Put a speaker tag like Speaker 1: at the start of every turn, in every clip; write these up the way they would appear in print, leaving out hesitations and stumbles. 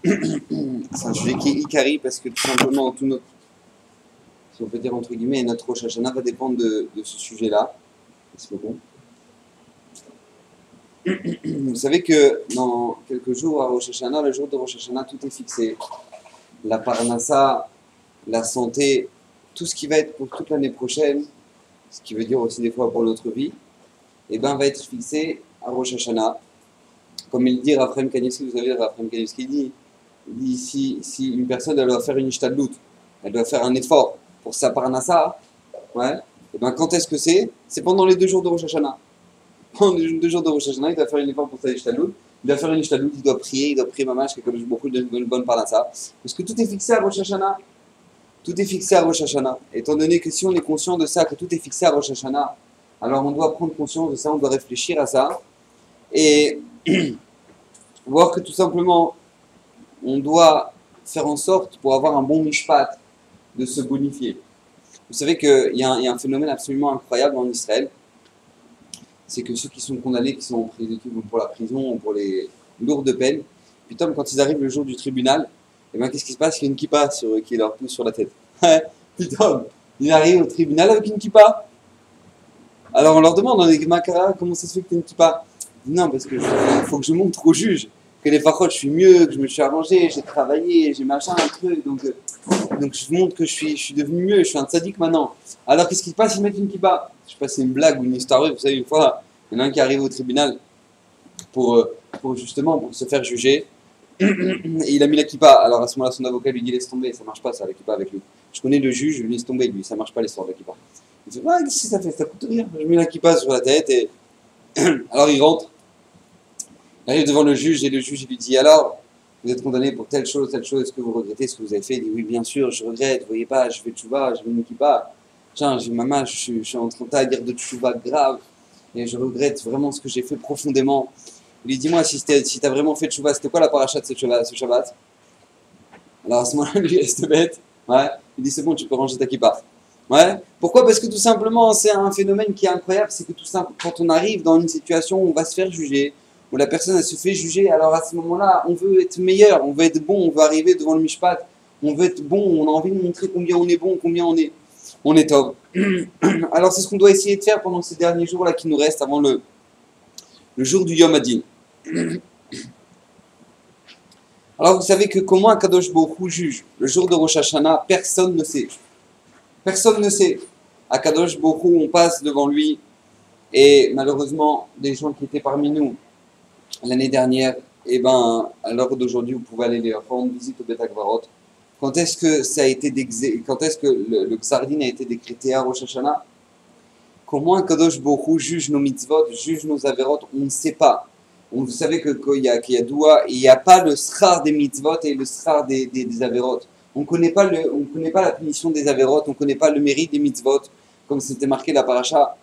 Speaker 1: C'est un sujet qui est Ikari parce que tout simplement, tout notre, si on peut dire entre guillemets, notre Rosh Hashanah va dépendre de ce sujet-là. Merci beaucoup. Vous savez que dans quelques jours à Rosh Hashanah, le jour de Rosh Hashanah, tout est fixé. La parnassa, la santé, tout ce qui va être pour toute l'année prochaine, ce qui veut dire aussi des fois pour notre vie, et ben, va être fixé à Rosh Hashanah. Comme il dit Raphaël Kanievski, vous savez, Raphaël Kanievski dit si une personne elle doit faire une ishtadlut, elle doit faire un effort pour sa parnassa, ouais, et ben quand est-ce que c'est? C'est pendant les 2 jours de Rosh Hashanah. Pendant les 2 jours de Rosh Hashanah, il doit faire un effort pour sa ishtadlut, il doit faire une ishtadlut, il doit prier mamash, comme beaucoup de bonne parnassa, parce que tout est fixé à Rosh Hashanah. Tout est fixé à Rosh Hashanah. Étant donné que si on est conscient de ça, que tout est fixé à Rosh Hashanah, alors on doit prendre conscience de ça, on doit réfléchir à ça, et voir que tout simplement, on doit faire en sorte, pour avoir un bon mishpat, de se bonifier. Vous savez qu'il y a un phénomène absolument incroyable en Israël, c'est que ceux qui sont condamnés, qui sont en prison, pour la prison ou pour les lourdes peines, putain, quand ils arrivent le jour du tribunal, et bien qu'est-ce qui se passe? Il y a une kippa qui leur pousse sur la tête. Putain, ils arrivent au tribunal avec une kippa. Alors on leur demande dans les makara, comment ça se fait que tu as une kippa? Non, parce que faut que je montre au juge que les fachotes, je suis mieux, que je me suis arrangé, j'ai travaillé, j'ai machin, un truc, donc je montre que je suis devenu mieux, je suis un tzaddik maintenant. Alors qu'est-ce qui se passe? Ils mettent une kippa. Je sais pas si c'est une blague ou une histoire vraie, vous savez, une fois, il y en a un qui arrive au tribunal pour justement pour se faire juger, et il a mis la kippa. Alors à ce moment-là, son avocat lui dit laisse tomber, ça marche pas ça, la kippa avec lui. Je connais le juge, je lui laisse tomber, lui, ça marche pas l'histoire de la kippa. Il dit ouais, qu'est-ce que ça fait? Ça coûte rien. Je mets la kippa sur la tête et alors il rentre. Il arrive devant le juge et le juge lui dit alors, vous êtes condamné pour telle chose, est-ce que vous regrettez ce que vous avez fait? Il dit oui, bien sûr, je regrette, vous voyez pas, je fais tchouva, je mets une kippa. Tiens, maman, je suis en train de dire de tchouva grave et je regrette vraiment ce que j'ai fait profondément. Il lui dit dis-moi, si t'as vraiment fait tchouva, c'était quoi la paracha de ce Shabbat? Alors à ce moment-là, lui reste bête, ouais, il dit c'est bon, tu peux ranger ta kippa. Ouais. Pourquoi? Parce que tout simplement, c'est un phénomène qui est incroyable, c'est que tout simplement, quand on arrive dans une situation où on va se faire juger, où la personne elle se fait juger, alors à ce moment-là, on veut être meilleur, on veut être bon, on veut arriver devant le mishpat, on veut être bon, on a envie de montrer combien on est bon, combien on est top. Alors c'est ce qu'on doit essayer de faire pendant ces derniers jours-là qui nous restent avant le jour du Yom Hadin. Alors vous savez que comment Akadosh Baruch Hu juge le jour de Rosh Hashanah, personne ne sait. Personne ne sait. Akadosh Baruch Hu, on passe devant lui, et malheureusement, des gens qui étaient parmi nous l'année dernière, et ben à l'heure d'aujourd'hui, vous pouvez aller les rendre visite au Bet Akvarot. Quand est-ce que ça a été quand est-ce que le Ksardin a été décrété à Rosh Hashanah? Comment Kadosh Baruch Hu juge nos mitzvot, juge nos averot? On ne sait pas. Vous savez qu'il y a doua, et il n'y a pas le srar des mitzvot et le srar des averot. On ne connaît pas la punition des averot, on ne connaît pas le mérite des mitzvot, comme c'était marqué la paracha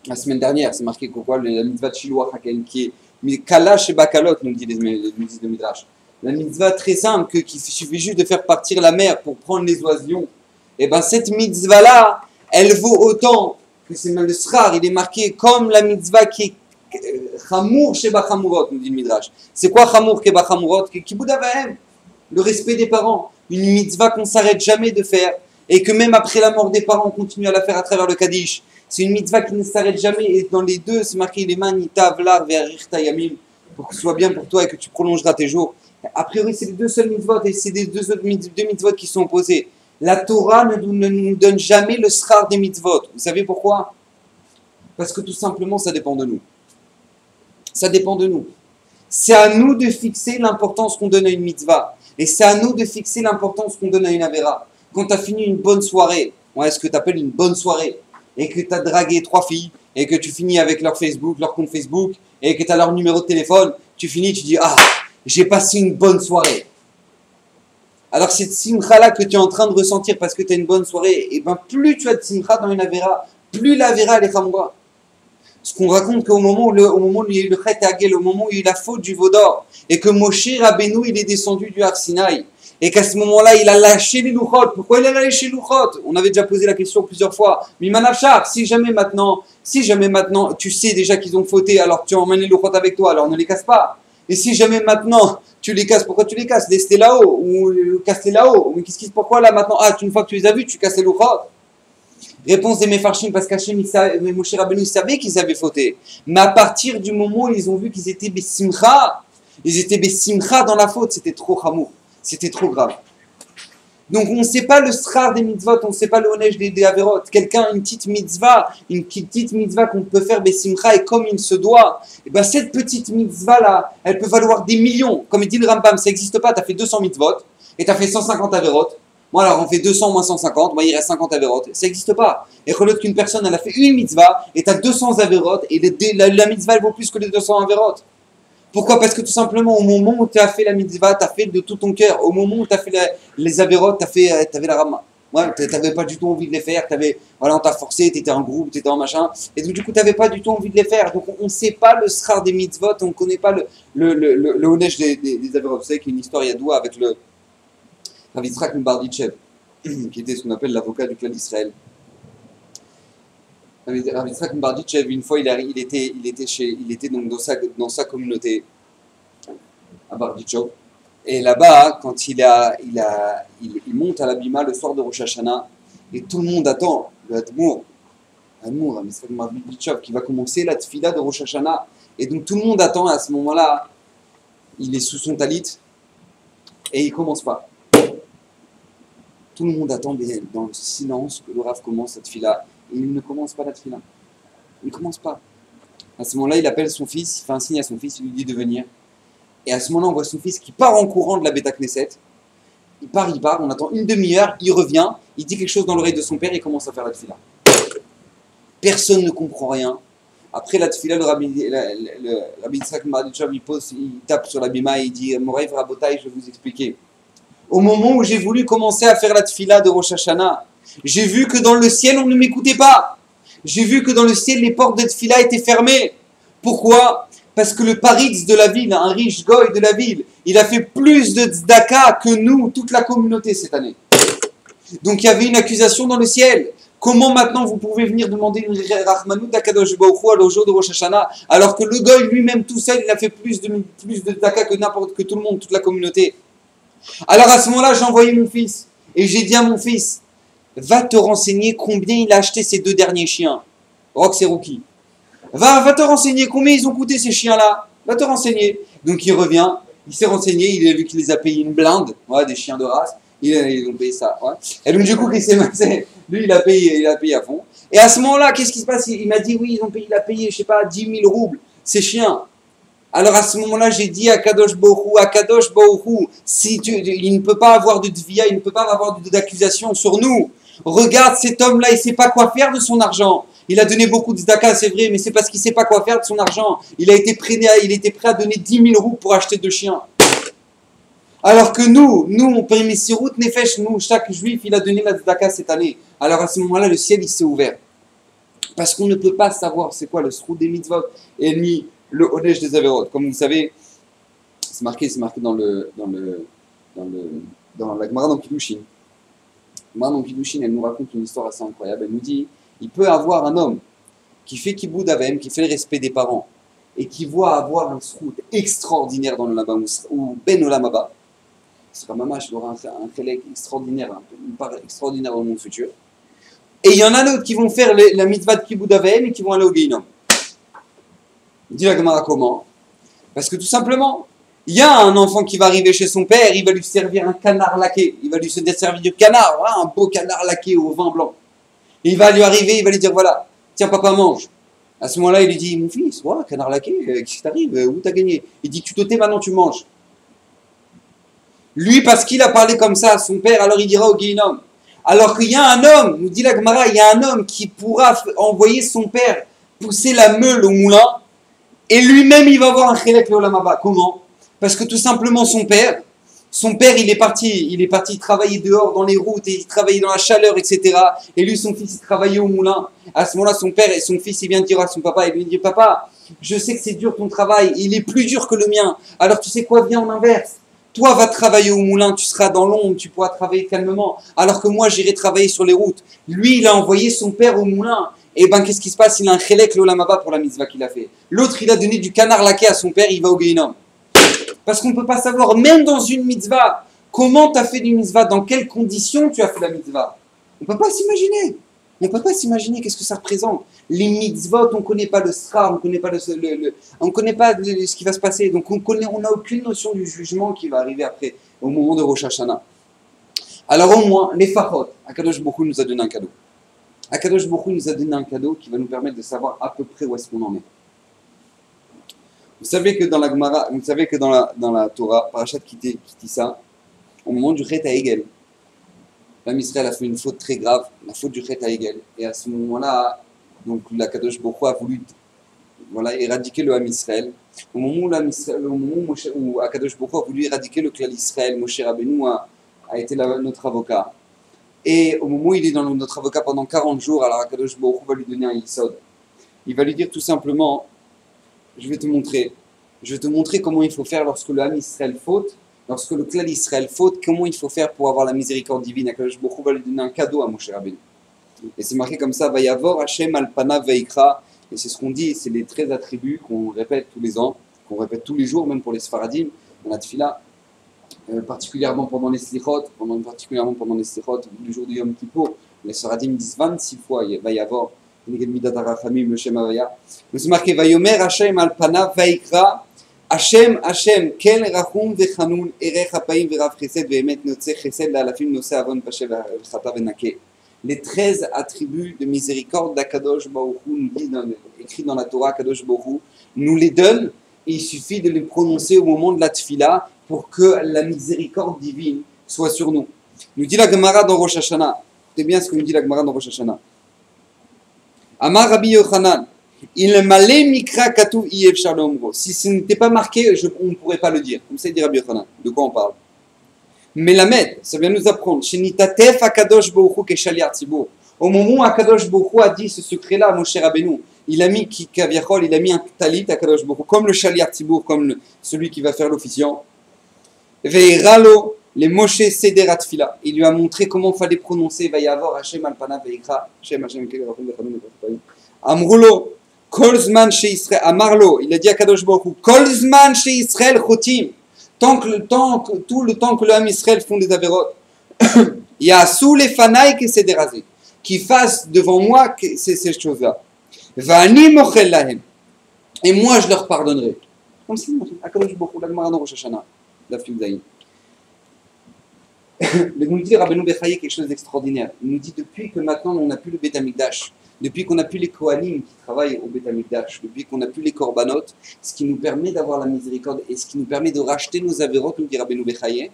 Speaker 1: la semaine dernière. C'est marqué quoi, la mitzvah de Shiloh Haken, qui est kalash et bakalot, nous disent le Midrash. La mitzvah très simple, qu'il suffit juste de faire partir la mer pour prendre les oisillons. Et bien cette mitzvah-là, elle vaut autant que c'est le srar, il est marqué comme la mitzvah qui est chamour chez Bachamurot, nous dit le Midrash. C'est quoi chamour chez Bachamurot? Kibud avahem, le respect des parents. Une mitzvah qu'on ne s'arrête jamais de faire et que même après la mort des parents, on continue à la faire à travers le Kaddish. C'est une mitzvah qui ne s'arrête jamais et dans les deux, c'est marqué les manita vlar ve'arirta yamim, pour que ce soit bien pour toi et que tu prolongeras tes jours. A priori, c'est les deux seuls mitzvot et c'est les deux mitzvot qui sont opposés. La Torah ne nous donne jamais le srar des mitzvot. Vous savez pourquoi? Parce que tout simplement, ça dépend de nous. Ça dépend de nous. C'est à nous de fixer l'importance qu'on donne à une mitzvah. Et c'est à nous de fixer l'importance qu'on donne à une avéra. Quand tu as fini une bonne soirée, ouais, ce que tu appelles une bonne soirée, et que tu as dragué 3 filles, et que tu finis avec leur Facebook, leur compte Facebook, et que tu as leur numéro de téléphone, tu finis, tu dis « Ah, j'ai passé une bonne soirée ». Alors cette simcha-là que tu es en train de ressentir parce que tu as une bonne soirée, et ben plus tu as de simcha dans une avéra, plus la avéra elle est chamoura. Ce qu'on raconte qu'au moment où il y a eu le Chet Hagel, au moment où il y a eu la faute du veau d'or, et que Moshe Rabbeinu il est descendu du Har Sinaï, et qu'à ce moment-là il a lâché les louchot. Pourquoi il a lâché les louchot? On avait déjà posé la question plusieurs fois. Mimanachar, si jamais maintenant tu sais déjà qu'ils ont fauté, alors tu emmènes les louchot avec toi, alors ne les casse pas. Et si jamais maintenant tu les casses, pourquoi tu les casses? Laisse-les là-haut, ou casse-les là-haut. Mais pourquoi là maintenant? Ah, une fois que tu les as vus, tu casses les louchot. Réponse des Mefarshim, parce qu'Hachem, Moshe Rabbeinu savait qu'ils avaient fauté. Mais à partir du moment où ils ont vu qu'ils étaient bessimcha, ils étaient bessimcha dans la faute, c'était trop chamour, c'était trop grave. Donc on ne sait pas le srar des mitzvot, on ne sait pas le onej des averot. Quelqu'un, une petite mitzvah qu'on peut faire bessimcha et comme il se doit, et ben cette petite mitzvah là, elle peut valoir des millions. Comme il dit le Rambam, ça n'existe pas, tu as fait 200 mitzvot et tu as fait 150 averot. Moi alors on fait 200 moins 150, moi il reste 50 averot. Ça n'existe pas. Et regarde qu'une personne elle a fait une mitzvah et tu as 200 averot et la mitzvah elle vaut plus que les 200 averot. Pourquoi? Parce que tout simplement, au moment où tu as fait la mitzvah, tu as fait de tout ton cœur. Au moment où tu as fait les avérotes, tu avais la rama. Ouais, tu n'avais pas du tout envie de les faire. Voilà, on t'a forcé, tu étais en groupe, tu étais en machin. Et donc, du coup, tu n'avais pas du tout envie de les faire. Donc, on ne sait pas le srar des mitzvot, on ne connaît pas le honesh des avérotes. Vous savez qu'il y a une histoire yadoua avec le Rav Yitzhak Mbarditchev, qui était ce qu'on appelle l'avocat du clan d'Israël. Rav Yitzhak Mbarditchev, une fois, il était donc dans sa communauté à Barditchev. Et là-bas, quand il monte à l'abima le soir de Rosh Hashanah, et tout le monde attend le Admour, Rav Yitzhak Mbarditchev, qui va commencer la tfila de Rosh Hashanah. Et donc tout le monde attend, et à ce moment-là, il est sous son talit, et il ne commence pas. Tout le monde attend dans le silence que le Rav commence la tfila. Et il ne commence pas la tfila. Il ne commence pas. À ce moment-là, il appelle son fils, il fait un signe à son fils, il lui dit de venir. Et à ce moment-là, on voit son fils qui part en courant de la Beta Knesset. Il part, on attend une demi-heure, il revient, il dit quelque chose dans l'oreille de son père et il commence à faire la tfila. Personne ne comprend rien. Après la tfila, le Rabbi Yitzhak Mbarditchev, il tape sur la bima et il dit « Moraï Rabotai, je vais vous expliquer. Au moment où j'ai voulu commencer à faire la tfila de Rosh Hashanah, j'ai vu que dans le ciel, on ne m'écoutait pas. J'ai vu que dans le ciel, les portes de tfila étaient fermées. Pourquoi? Parce que le paritz de la ville, un riche goy de la ville, il a fait plus de tzedaka que nous, toute la communauté cette année. Donc il y avait une accusation dans le ciel. Comment maintenant vous pouvez venir demander une rachmanout d'Akadosh Baruch Hu au jour de Rosh Hashanah, alors que le goy lui-même tout seul, il a fait plus de tzedaka que tout le monde, toute la communauté. Alors à ce moment-là, j'ai envoyé mon fils et j'ai dit à mon fils, va te renseigner combien il a acheté ces 2 derniers chiens, Rox et Rookie. Va te renseigner combien ils ont coûté ces chiens-là. Va te renseigner. Donc il revient, il s'est renseigné, il a vu qu'il les a payés une blinde, ouais, des chiens de race. Ils ont payé ça. Ouais. Et donc du coup, lui il a payé à fond. Et à ce moment-là, qu'est-ce qui se passe? Il m'a dit oui, il a payé, je sais pas, 10 000 roubles, ces chiens. Alors à ce moment-là, j'ai dit à Kadosh Baruch Hu, il ne peut pas avoir de tvia, il ne peut pas avoir d'accusation sur nous. Regarde cet homme-là, il ne sait pas quoi faire de son argent. Il a donné beaucoup de tzedaka, c'est vrai, mais c'est parce qu'il ne sait pas quoi faire de son argent. Il était prêt à donner 10 000 roubles pour acheter 2 chiens. Alors que nous, on permet Sirut Nefesh, nous, chaque juif, il a donné la tzedaka cette année. Alors à ce moment-là, le ciel, il s'est ouvert. Parce qu'on ne peut pas savoir c'est quoi le sroud des mitzvot et ni le onej des averot. Comme vous savez, c'est marqué dans la Gemara dans Kiddushin. La Gemara dans Kiddushin, elle nous raconte une histoire assez incroyable. Elle nous dit, il peut avoir un homme qui fait kiboud avem, qui fait le respect des parents, et qui voit avoir un sroud extraordinaire dans le Lama, ou ben olam haba. Ce sera mamash, il aura un chélek extraordinaire, une part extraordinaire dans le monde futur. Et il y en a d'autres qui vont faire la mitzvah de kiboud avem et qui vont aller au Geinom. Dit la Gemara comment? Parce que tout simplement, il y a un enfant qui va arriver chez son père, il va lui servir un canard laqué, il va lui servir du canard, voilà, un beau canard laqué au vin blanc. Et il va lui arriver, il va lui dire voilà, tiens papa mange. À ce moment-là, il lui dit mon fils, voilà, canard laqué, qu'est-ce qui t'arrive? Où t'as gagné? Il dit tu te tais, maintenant tu manges. Lui, parce qu'il a parlé comme ça à son père, alors il dira au Geinom. Alors qu'il y a un homme, nous dit la Gemara, il y a un homme qui pourra envoyer son père pousser la meule au moulin, et lui-même il va avoir un chélek le olam haba. Comment? Parce que tout simplement son père, il est parti travailler dehors dans les routes, et il travaillait dans la chaleur, etc. Et lui, son fils, il travaillait au moulin. À ce moment-là, son père et son fils, il vient dire à son papa, il lui dit papa, je sais que c'est dur ton travail, il est plus dur que le mien. Alors tu sais quoi, viens en inverse. Toi, va travailler au moulin, tu seras dans l'ombre, tu pourras travailler calmement. Alors que moi, j'irai travailler sur les routes. Lui, il a envoyé son père au moulin. Et ben, qu'est-ce qui se passe? Il a un chélek l'olam haba pour la mitzvah qu'il a fait. L'autre, il a donné du canard laqué à son père, il va au Geinom. Parce qu'on ne peut pas savoir, même dans une mitzvah, comment tu as fait une mitzvah, dans quelles conditions tu as fait la mitzvah. On ne peut pas s'imaginer. On ne peut pas s'imaginer qu'est-ce que ça représente. Les mitzvot, on ne connaît pas le sra, on ne connaît pas, on connaît pas ce qui va se passer. Donc on n'a aucune notion du jugement qui va arriver après, au moment de Rosh Hashanah. Alors au moins, les farot, Akadosh Baruch Hu nous a donné un cadeau. Akadosh Baruch Hu nous a donné un cadeau qui va nous permettre de savoir à peu près où est-ce qu'on en est. Vous savez que dans la Gemara, vous savez que dans la Torah, Parashat Kitissa, au moment du Chet HaEgel, l'Am Israël a fait une faute très grave, la faute du Chet HaEgel. Et à ce moment-là, donc l'Akadosh Baruch Hu a voulu éradiquer le Ham Israël. Au moment où Akadosh Baruch Hu a voulu éradiquer le clan Israël, Moshe Rabbeinu a été notre avocat. Et au moment où il est dans notre avocat pendant 40 jours, alors Akadosh Baruch Hu va lui donner un Yisod. Il va lui dire tout simplement, je vais te montrer comment il faut faire lorsque le Ham Israël faute, lorsque le clan Israël faute, comment il faut faire pour avoir la miséricorde divine. Akadosh Baruch Hu va lui donner un cadeau à Moshe Rabbeinu. Et c'est marqué comme ça, Vayavor Hashem al panav veikra. Et c'est ce qu'on dit, c'est les 13 attributs qu'on répète tous les ans, qu'on répète tous les jours, même pour les Sfaradim, dans la Tfila, particulièrement pendant les Slichot, le jour de Yom Kippour, les Sfaradim disent 26 fois, Vayavor, Midat Arachamim, le Shem Havaya. Mais c'est marqué, Vayomer Hashem al panav veikra. Hashem, Ken Rachum Vechanun, Erech Hapaim Verav Chesed, Vehemet Notse Chesed, La'alafim Nose Avon Pashe Vechata Venake. Les 13 attributs de miséricorde d'Akadosh Baruch Hu, nous dit écrit dans la Torah, Akadosh Baruch Hu nous les donne, et il suffit de les prononcer au moment de la Tfila pour que la miséricorde divine soit sur nous. Nous dit la Gemara dans Rosh Hashanah, c'est bien ce que nous dit la Gemara dans Rosh Hashanah. Amar Rabbi Yochanan, il malé mikra katuv yefshar leomro. Si ce n'était pas marqué, on ne pourrait pas le dire. Comme ça il dit Rabbi Yochanan. De quoi on parle? Melamed, ça vient nous apprendre. Shenitatef Akadosh Baruch Hu keshaliar tzibur. Au moment où Akadosh Baruch Hu a dit ce secret-là à Moshe Rabbeinu, il a mis kaviachol, il a mis un talit Akadosh Baruch Hu, comme le shaliar tzibur, comme celui qui va faire l'officiant. Veiralo les Moshe Sederat Fila. Il lui a montré comment il fallait prononcer Vayavor Hashem al panav veikra. Hashem kel rachum vechanun. Amrulo kol zman she Israël. Amarlo, il a dit à Akadosh Baruch Hu, kol zman she Israël chotim. Tout le temps que le Ham Israël font des avérotes, il y a sous les fanaïs qui s'est dérasé, qui fassent devant moi ces choses-là. Vani mochel lahem. Et moi je leur pardonnerai. Comme si, Akadosh Baruch Hu, la Gemara dans Rosh Hashanah, la Fiudaïn. Le nous dit Rabbeinu Bechaye quelque chose d'extraordinaire. Il nous dit depuis que maintenant on n'a plus le Beth Amikdash, depuis qu'on n'a plus les Kohanim qui travaillent au Beth Amikdash, depuis qu'on n'a plus les Korbanot, ce qui nous permet d'avoir la miséricorde et ce qui nous permet de racheter nos avérotes, nous dit Rabbeinu Bechaye,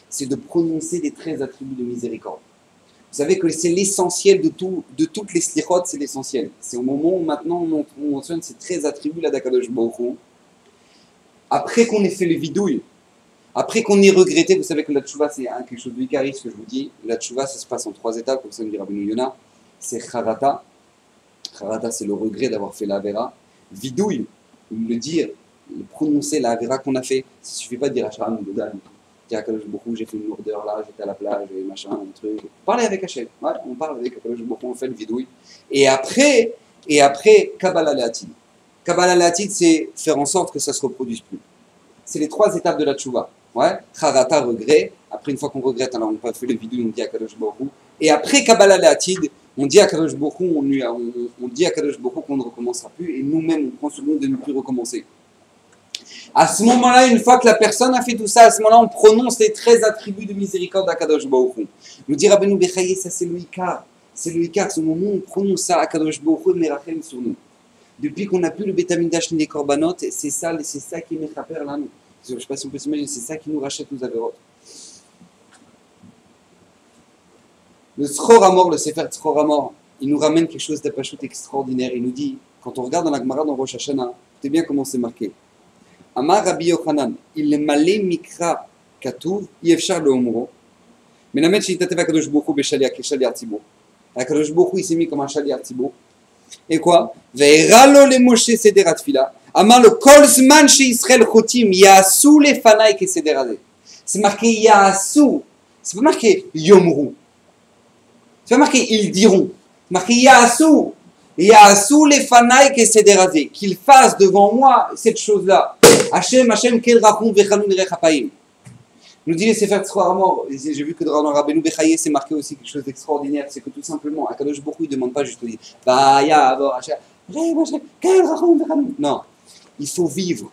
Speaker 1: c'est de prononcer les 13 attributs de miséricorde. Vous savez que c'est l'essentiel de toutes les slichot, c'est l'essentiel. C'est au moment où maintenant on mentionne ces 13 attributs là d'Akadosh Baruch Hu. Après qu'on ait fait le vidouille, après qu'on ait regretté, vous savez que la tchouva c'est quelque chose de vicari, ce que je vous dis. La tchouva ça se passe en 3 étapes, comme ça nous dit Rabbeinu Yonah. C'est charata. Charata c'est le regret d'avoir fait la avera. Vidouille, le dire, le prononcer la avera qu'on a fait. Ça ne suffit pas de dire Hachem ou Godal. Dire Akadosh Baruch Hu, j'ai fait une lourdeur là, j'étais à la plage, et machin, un truc. Parlez avec Hachem. Ouais, on parle avec Akadosh Baruch Hu, on fait le vidouille. Et après, Kabbalah Le'atid. Kabbalah Le'atid, c'est faire en sorte que ça ne se reproduise plus. C'est les 3 étapes de la tchouva. Ouais, Charata, regret. Après, une fois qu'on regrette, alors on fait le vidouille, on dit Akadosh Baruch Hu. Et après Kabbalah Le'atid, on dit à Kadosh Baruch Hu, on dit à Kadosh Baruch Hu qu'on ne recommencera plus, et nous-mêmes, on prend ce nom de ne plus recommencer. À ce moment-là, une fois que la personne a fait tout ça, à ce moment-là, on prononce les 13 attributs de miséricorde à Kadosh Baruch Hu. Nous dit Rabbeinu Bechaye, ça c'est le Ikar. C'est le Ikar, ce moment où on prononce ça à Kadosh Baruch Hu, Merachem sur nous. Depuis qu'on n'a plus le Beth Amikdash ni les Korbanot, c'est ça qui est Mechaper là, nous. Je ne sais pas si on peut s'imaginer, c'est ça qui nous rachète nos avérotes. Le Tzchor Hamor, le Sefer Tzchor Hamor, il nous ramène quelque chose d'apachut extraordinaire. Il nous dit, quand on regarde dans la Gemara dans Rosh Hashanah, écoutez bien comment c'est marqué. Amar Rabbi Yochanan, il est malé mikra katuv, yefshar le omro. Mais la mettre chez Tatev Akadosh Baruch Hu beshaliar tzibur. Akadosh Baruch Hu il s'est mis comme un shaliar tzibur. Et quoi? Ve'eralo le Moshe sederat fila. Amar le kol zman she Israël chotim yaasu le fanaï ke sederazé. C'est marqué yaasu. C'est pas marqué yomru. C'est pas marqué ils diront. C'est marqué yaasu les fanaï que c'est dérasé. Qu'ils fassent devant moi cette chose-là. Hashem, quel rachum vechanun rechapaim. Nous dit les Sefer Tzroar Mort, j'ai vu que dans Rabbeinu Bechaye c'est marqué aussi quelque chose d'extraordinaire, c'est que tout simplement, Akadosh Baruch Hu ne demande pas juste de dire non, il faut vivre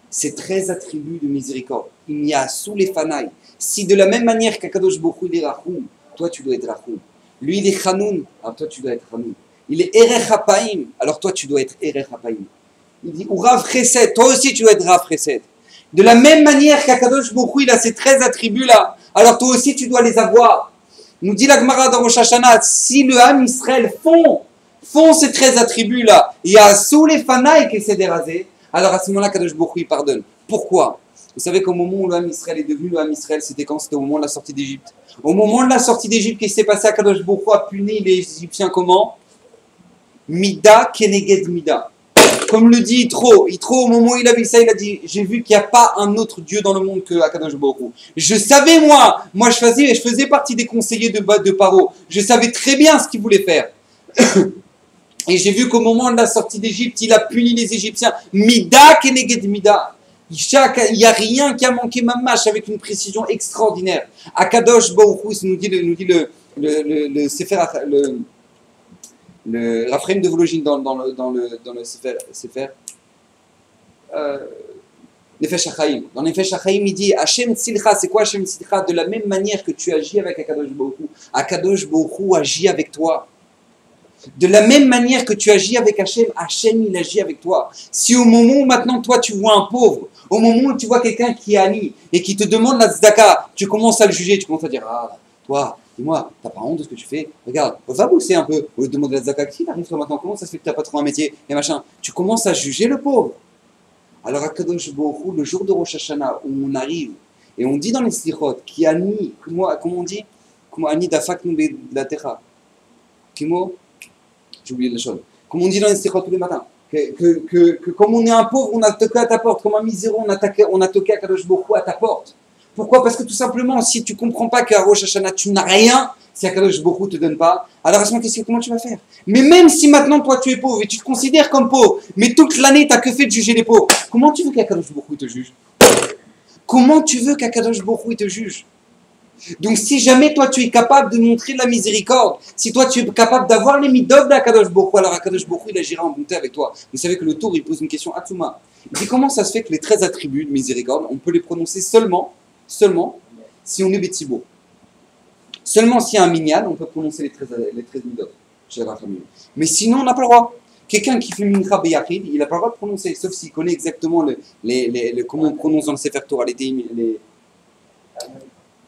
Speaker 1: ces 13 attributs de miséricorde. Il y a sous les fanailles. Si de la même manière qu'Akadosh Baruch Hu il est Rachum, toi tu dois être Rachum. Lui il est Chanoun, alors toi tu dois être Chanoun. Il est Erech Hapaim, alors toi tu dois être Erech Hapaim. Il dit ou Rav Chesed, toi aussi tu dois être Rav Chesed. De la même manière qu'Akadosh Baruch Hu, il a ces 13 attributs-là, alors toi aussi tu dois les avoir. Nous dit la Gemara dans Rosh Hashanah, si le Ham Israël font ces 13 attributs-là, il y a sous les fanailles qui s'est dérasé, alors à ce moment-là, Akadosh Baruch Hu, il pardonne. Pourquoi? Vous savez qu'au moment où le Ham Israël est devenu le Ham Israël, c'était quand? C'était au moment de la sortie d'Égypte. Au moment de la sortie d'Égypte, qu'est-ce qui s'est passé? Akadosh Baruch Hu a puni les Égyptiens comment? Mida keneged mida. Comme le dit Yitro, au moment où il a vu ça, il a dit, j'ai vu qu'il n'y a pas un autre Dieu dans le monde que Akadosh Baruch Hu. Je savais moi je faisais partie des conseillers de Paro. Je savais très bien ce qu'il voulait faire. Et j'ai vu qu'au moment de la sortie d'Égypte, il a puni les Égyptiens. Mida keneged mida. Il n'y a rien qui a manqué mamash avec une précision extraordinaire. Akadosh Baruch Hu, nous dit le Sefer, le Raphaël de Vologine dans le Sefer Nefesh HaChaim. Dans Nefesh HaChaim, il dit Hashem Tzilcha, c'est quoi Hashem Tzilcha? De la même manière que tu agis avec Akadosh Baruch Hu, Akadosh Baruch Hu agit avec toi. De la même manière que tu agis avec Hashem, Hashem il agit avec toi. Si au moment où maintenant toi tu vois un pauvre, au moment où tu vois quelqu'un qui est ami et qui te demande la tzedaka, tu commences à le juger, tu commences à dire toi, dis-moi, t'as pas honte de ce que tu fais? Regarde, va bosser un peu au lieu de demander la tzedaka. Qui t'arrive toi maintenant? Comment ça se fait que t'as pas trouvé un métier et machin? Tu commences à juger le pauvre. Alors à Kadosh Baruch Hu, le jour de Rosh Hashanah où on arrive et on dit dans les slichot qui ani, comment on dit? Comment ani dafak nous la terra? Kimo? J'ai oublié la chose. Comme on dit dans les slichot tous les matins, que comme on est un pauvre, on a toqué à ta porte, comme un miséreux, on a toqué à Kadosh Baruch Hu à ta porte. Pourquoi? Parce que tout simplement, si tu ne comprends pas qu'à Rosh Hashanah, tu n'as rien, si Akadosh Baruch Hu ne te donne pas, alors à ce moment, comment tu vas faire? Mais même si maintenant, toi, tu es pauvre et tu te considères comme pauvre, mais toute l'année, tu n'as que fait de juger les pauvres, comment tu veux qu'Akadosh Baruch Hu te juge? Comment tu veux qu'Akadosh Baruch Hu te juge? Donc, si jamais toi, tu es capable de montrer de la miséricorde, si toi, tu es capable d'avoir les midot d'Akadosh Baruch Hu, alors Akadosh Baruch Hu, il agira en bonté avec toi. Vous savez que le Tour, il pose une question à Touma. Il dit comment ça se fait que les 13 attributs de miséricorde, on peut les prononcer seulement si on est Betsibour. Seulement s'il y a un minyan, on peut prononcer les 13 midot chez la famille. Mais sinon, on n'a pas le droit. Quelqu'un qui fait mincha beyachid, il n'a pas le droit de prononcer, sauf s'il connaît exactement comment on prononce dans le Sefer Torah,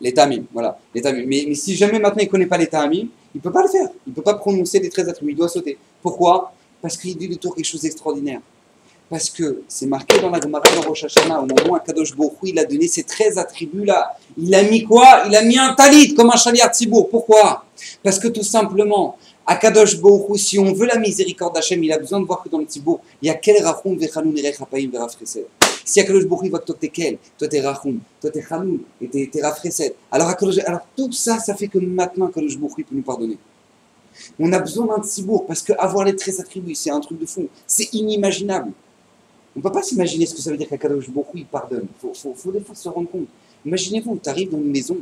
Speaker 1: les tamim, voilà. Les tamim. Mais si jamais maintenant il ne connaît pas les tamim, il ne peut pas le faire. Il ne peut pas prononcer les 13 attributs, il doit sauter. Pourquoi? Parce qu'il dit le tour quelque chose d'extraordinaire. Parce que c'est marqué dans la Gemara de Rosh Hashanah, au moment où Akadosh Baruch Hu, il a donné ces 13 attributs-là. Il a mis quoi? Il a mis un talit, comme un chaliar tzibour. Pourquoi? Parce que tout simplement, Akadosh Baruch Hu, si on veut la miséricorde d'Hachem, il a besoin de voir que dans le tzibour, il y a quel rachum vechanun erech hapaim verav chesed. Si Akadosh Baruch Hu voit que toi t'es quel, toi t'es rachum, toi t'es chanoun, et t'es rav chesed. Alors tout ça, ça fait que maintenant Akadosh Baruch Hu peut nous pardonner. On a besoin d'un tzibour, parce qu'avoir les 13 attributs, c'est un truc de fou. C'est inimaginable. On ne peut pas s'imaginer ce que ça veut dire qu'Akadosh Baruch Hu il pardonne. Il faut des fois se rendre compte. Imaginez-vous, tu arrives dans une maison,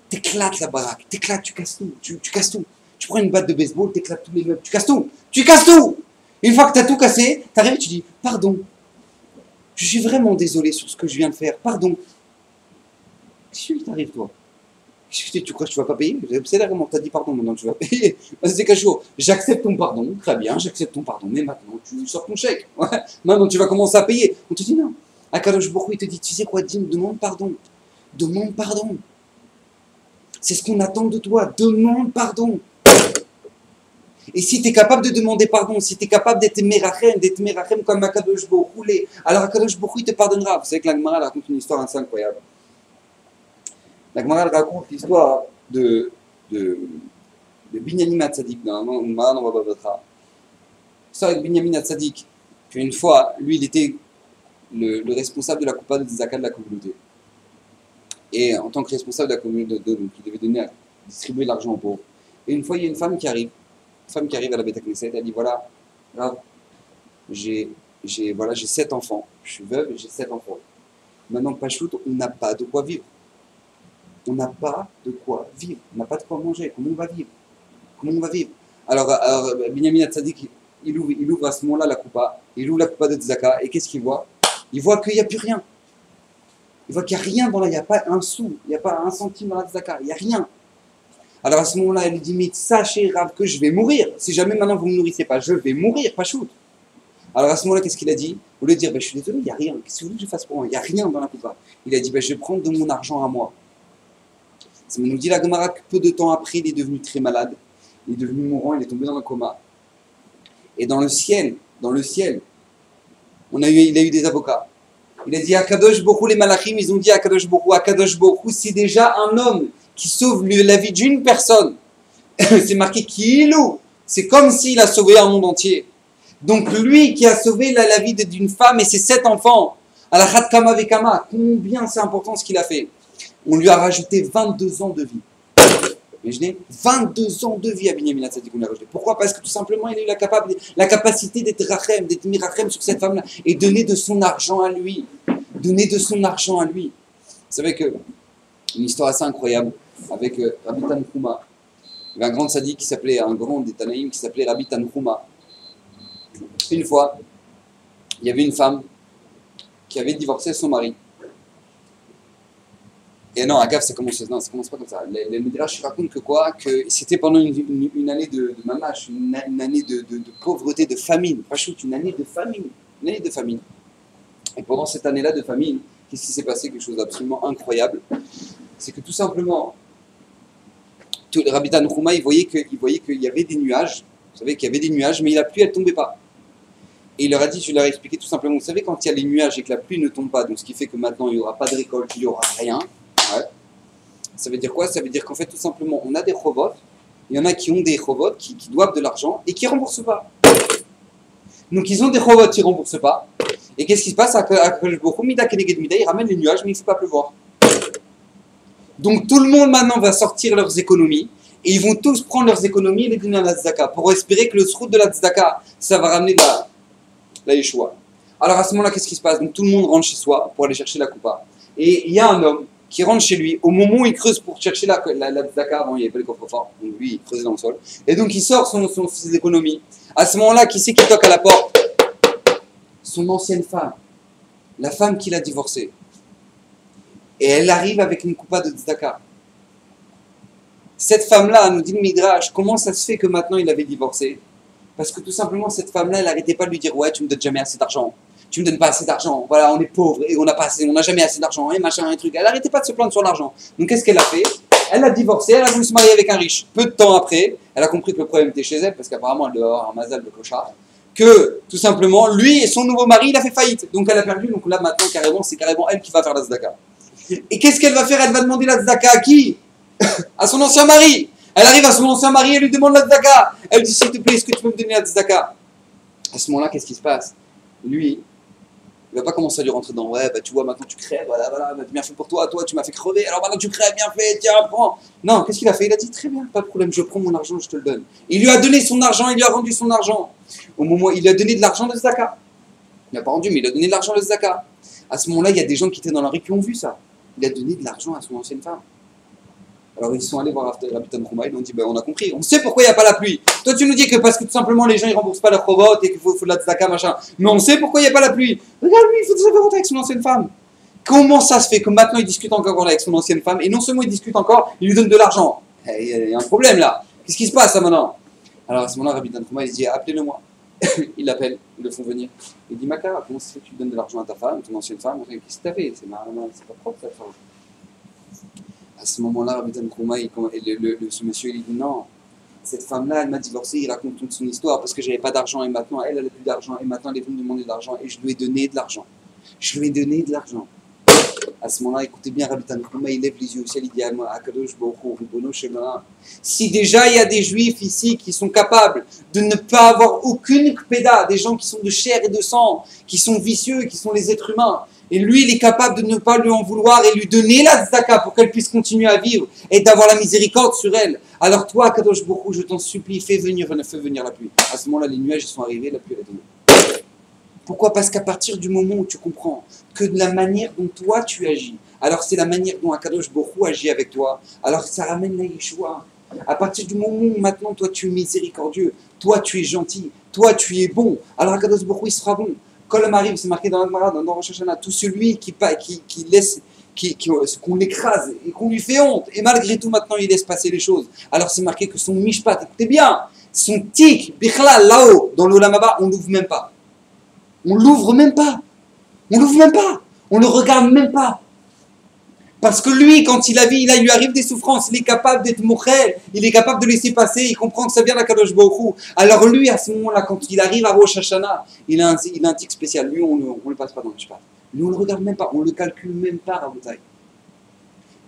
Speaker 1: t'éclates la baraque, tu casses tout, tu casses tout. Tu prends une batte de baseball, t'éclates tous les meubles, tu casses tout. Une fois que tu as tout cassé, tu arrives et tu dis pardon. Je suis vraiment désolé sur ce que je viens de faire, pardon. Qu'est-ce qui t'arrive toi? Tu crois que tu ne vas pas payer? C'est là comment tu as dit pardon, maintenant tu vas payer. C'est cachot. J'accepte ton pardon, très bien, j'accepte ton pardon, mais maintenant tu sors ton chèque. Ouais. Maintenant tu vas commencer à payer. On te dit non. Akadosh Baruch Hu, il te dit, tu sais quoi, demande pardon. Demande pardon. C'est ce qu'on attend de toi. Demande pardon. Et si tu es capable de demander pardon, si tu es capable d'être merachem comme Akadosh Baruch Hu, alors Akadosh Baruch Hu, il te pardonnera. Vous savez que la Gemara raconte une histoire assez incroyable. La Gemara raconte l'histoire de Binyamin Hatzadik dans Baba Batra. L'histoire avec Binyamin Hatzadik, qu'une fois, lui, il était le responsable de la coupa de Zaka de la communauté. Et en tant que responsable de la communauté, donc, il devait distribuer de l'argent aux pauvres. Et une fois, il y a une femme qui arrive à la Beth Knesset, elle dit voilà, là, j'ai Voilà, j'ai 7 enfants. Je suis veuve et j'ai 7 enfants. Maintenant, Pachout, on n'a pas de quoi vivre. On n'a pas de quoi vivre. On n'a pas de quoi manger. Comment on va vivre? Comment on va vivre? Alors Binyamin Hatzadik, il ouvre à ce moment-là la coupa. Il ouvre la coupa de Tzedaka. Et qu'est-ce qu'il voit? Il voit qu'il n'y a plus rien. Il voit qu'il n'y a rien dans là. Il n'y a pas un sou. Il n'y a pas un centime dans la Tzedaka. Il n'y a rien. Alors à ce moment-là, elle lui dit, mais sachez, Rav, que je vais mourir. Si jamais maintenant vous ne me nourrissez pas, je vais mourir, Pachout. Alors à ce moment-là, qu'est-ce qu'il a dit? Au lieu de dire, je suis désolé, il n'y a rien. Qu'est-ce que vous voulez que je fasse pour moi? Il n'y a rien dans la coupa. Il a dit, je vais prendre de mon argent à moi. Ça nous dit la Gemara que peu de temps après, il est devenu très malade. Il est devenu mourant, il est tombé dans un coma. Et dans le ciel, il a eu des avocats. Il a dit, Akadosh Borou, les malachim, ils ont dit Akadosh Borou, c'est déjà un homme qui sauve la vie d'une personne. C'est marqué Kiilou. C'est comme s'il a sauvé un monde entier. Donc lui qui a sauvé la vie d'une femme et ses 7 enfants, à la Khat Kama Vekama, combien c'est important ce qu'il a fait. On lui a rajouté 22 ans de vie. Imaginez, 22 ans de vie à Binyamin Hatzadik qu'on lui a rajouté. Pourquoi? Parce que tout simplement, il a eu la capacité d'être rachem, d'être mirachem sur cette femme-là et donner de son argent à lui. Donner de son argent à lui. Vous savez que, une histoire assez incroyable avec Rabbi Tanhuma. Il y avait un grand sadique qui s'appelait, un grand des Tanaïm qui s'appelait Rabbi Tanhuma. Une fois, il y avait une femme qui avait divorcé son mari. Et non, agave, ça commence pas comme ça. Les Midrash racontent que c'était pendant une année de mamash, une année de pauvreté, de famine. Pas chute, une année de famine. Une année de famine. Et pendant cette année-là de famine, qu'est-ce qui s'est passé? Quelque chose d'absolument incroyable. C'est que tout simplement, le Rabbi Tanhuma, il voyait qu'il y avait des nuages. Vous savez qu'il y avait des nuages, mais la pluie, elle ne tombait pas. Et il leur a dit, je leur ai expliqué tout simplement, vous savez, quand il y a les nuages et que la pluie ne tombe pas, donc ce qui fait que maintenant il n'y aura pas de récolte, il n'y aura rien. Ouais. Ça veut dire quoi? Ça veut dire qu'en fait, tout simplement, on a des chovot, il y en a qui ont des chovot, qui doivent de l'argent et qui ne remboursent pas. Donc ils ont des chovot qui ne remboursent pas. Et qu'est-ce qui se passe? Il ramène les nuages, mais il ne faut pas pleuvoir. Donc tout le monde maintenant va sortir leurs économies, et ils vont tous prendre leurs économies et les donner à la tzedaka, pour espérer que le srout de la tzedaka, ça va ramener la Yeshua. Alors à ce moment-là, qu'est-ce qui se passe? Donc tout le monde rentre chez soi pour aller chercher la coupa. Et il y a un homme qui rentre chez lui, au moment où il creuse pour chercher la tzedaka, bon, il n'y avait pas le coffre-fort, donc lui il creusait dans le sol, et donc il sort ses économies. À ce moment-là, qui c'est qui toque à la porte? Son ancienne femme, la femme qu'il a divorcée. Et elle arrive avec une coupa de tzedaka. Cette femme-là, nous dit le Midrash, comment ça se fait que maintenant il avait divorcé? Parce que tout simplement, cette femme-là, elle n'arrêtait pas de lui dire, ouais, tu me donnes jamais assez d'argent. Tu me donnes pas assez d'argent. Voilà, on est pauvre et on n'a jamais assez d'argent et machin, et truc. Elle n'arrêtait pas de se plaindre sur l'argent. Donc qu'est-ce qu'elle a fait? Elle a divorcé, elle a voulu se marier avec un riche. Peu de temps après, elle a compris que le problème était chez elle, parce qu'apparemment elle devait avoir un mazal de clochard. Que tout simplement, lui et son nouveau mari, il a fait faillite. Donc elle a perdu. Donc là maintenant, c'est carrément elle qui va faire la tzedaka. Et qu'est-ce qu'elle va faire? Elle va demander la tzedaka à qui? À son ancien mari. Elle arrive à son ancien mari et lui demande la tzedaka. Elle dit, s'il te plaît, est-ce que tu peux me donner la tzedaka? À ce moment-là, qu'est-ce qui se passe? Lui, il va pas commencer à lui rentrer dans, ouais, bah tu vois, maintenant tu crèves, voilà, bah, bien fait pour toi, tu m'as fait crever, alors maintenant tu crèves, bien fait, tiens, prends. Non, qu'est-ce qu'il a fait? Il a dit, très bien, pas de problème, je prends mon argent, je te le donne. Il lui a donné son argent, il lui a rendu son argent. Au moment où il lui a donné de l'argent de tzedaka. Il n'a pas rendu, mais il a donné de l'argent de tzedaka. À ce moment-là, il y a des gens qui étaient dans la rue qui ont vu ça. Il a donné de l'argent à son ancienne femme. Alors ils sont allés voir Rabbi Tanhuma, ils lui ont dit, on a compris, on sait pourquoi il n'y a pas la pluie. Toi tu nous dis que parce que tout simplement les gens ils remboursent pas leur chovot et qu'il faut de la tzedaka, machin. Mais on sait pourquoi il n'y a pas la pluie. Regarde lui, il faut déjà rentrer avec son ancienne femme. Comment ça se fait que maintenant il discute encore avec son ancienne femme et non seulement il discute encore, il lui donne de l'argent? Il y a un problème là. Qu'est-ce qui se passe là maintenant? Alors à ce moment-là, Rabbi Tanhuma il dit, appelez-le-moi. Ils l'appellent, ils le font venir. Il dit, Makara, comment ça se fait que tu donnes de l'argent à ta femme, ton ancienne femme? Qu'est-ce que tu as fait? C'est pas propre cette femme. À ce moment-là, Rabbi Tanhuma, ce monsieur, il dit non, cette femme-là, elle m'a divorcé, il raconte toute son histoire parce que j'avais pas d'argent et maintenant, elle a plus d'argent et maintenant, elle est venue me demander de l'argent et je lui ai donné de l'argent. Je lui ai donné de l'argent. À ce moment-là, écoutez bien, Rabbi Tanhuma, il lève les yeux au ciel, il dit à Akadosh Baruch Hu, Ribono Shel-Olam, si déjà il y a des juifs ici qui sont capables de ne pas avoir aucune kpeda, des gens qui sont de chair et de sang, qui sont vicieux, qui sont les êtres humains, et lui, il est capable de ne pas lui en vouloir et lui donner la tzedaka pour qu'elle puisse continuer à vivre et d'avoir la miséricorde sur elle. Alors toi, Kadosh Baruch Hu, je t'en supplie, fais venir la pluie. À ce moment-là, les nuages sont arrivés, la pluie elle est tombée. Pourquoi? Parce qu'à partir du moment où tu comprends que de la manière dont toi tu agis, alors c'est la manière dont Akadosh Baruch Hu agit avec toi, alors ça ramène la Yeshua. À partir du moment où maintenant toi tu es miséricordieux, toi tu es gentil, toi tu es bon, alors Akadosh Baruch Hu il sera bon. Quand l'homme arrive, c'est marqué dans l'Agmara, dans Rosh Hashanah, tout celui qui laisse, qu'on l'écrase et qu'on lui fait honte, et malgré tout maintenant il laisse passer les choses. Alors c'est marqué que son mishpat, écoutez bien, son tic, bichlal, là-haut, dans l'Olam Haba, on l'ouvre même pas. On l'ouvre même pas. On l'ouvre même pas. On le regarde même pas. Parce que lui, quand il lui arrive des souffrances, il est capable d'être mochel, il est capable de laisser passer, il comprend que ça vient d'Akadosh Baruch Hu. Alors lui, à ce moment-là, quand il arrive à Rosh Hashanah, il a un tic spécial. Lui, on ne le passe pas dans le shpat. Lui, on ne le regarde même pas, on ne le calcule même pas, Rabotai.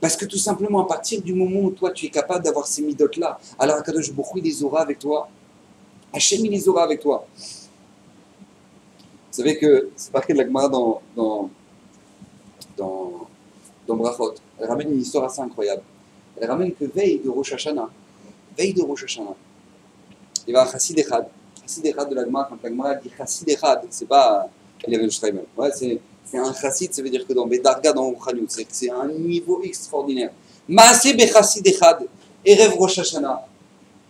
Speaker 1: Parce que tout simplement, à partir du moment où toi, tu es capable d'avoir ces midotes-là, alors Akadosh Baruch Hu, il les aura avec toi. Hachem, il les aura avec toi. Vous savez que c'est marqué de la Gemara dans Brachot. Elle ramène une histoire assez incroyable. Elle ramène que veille de Rosh Hashanah, il y a un chassid echad. Chassid echad de la Gemara, quand la Gemara dit chassid echad, c'est pas Level Shreimer. Ouais, c'est un chassid, ça veut dire que dans Bedarga, dans Uchaniut, c'est un niveau extraordinaire. Maaseh bechassid echad, Erev Rosh Hashanah,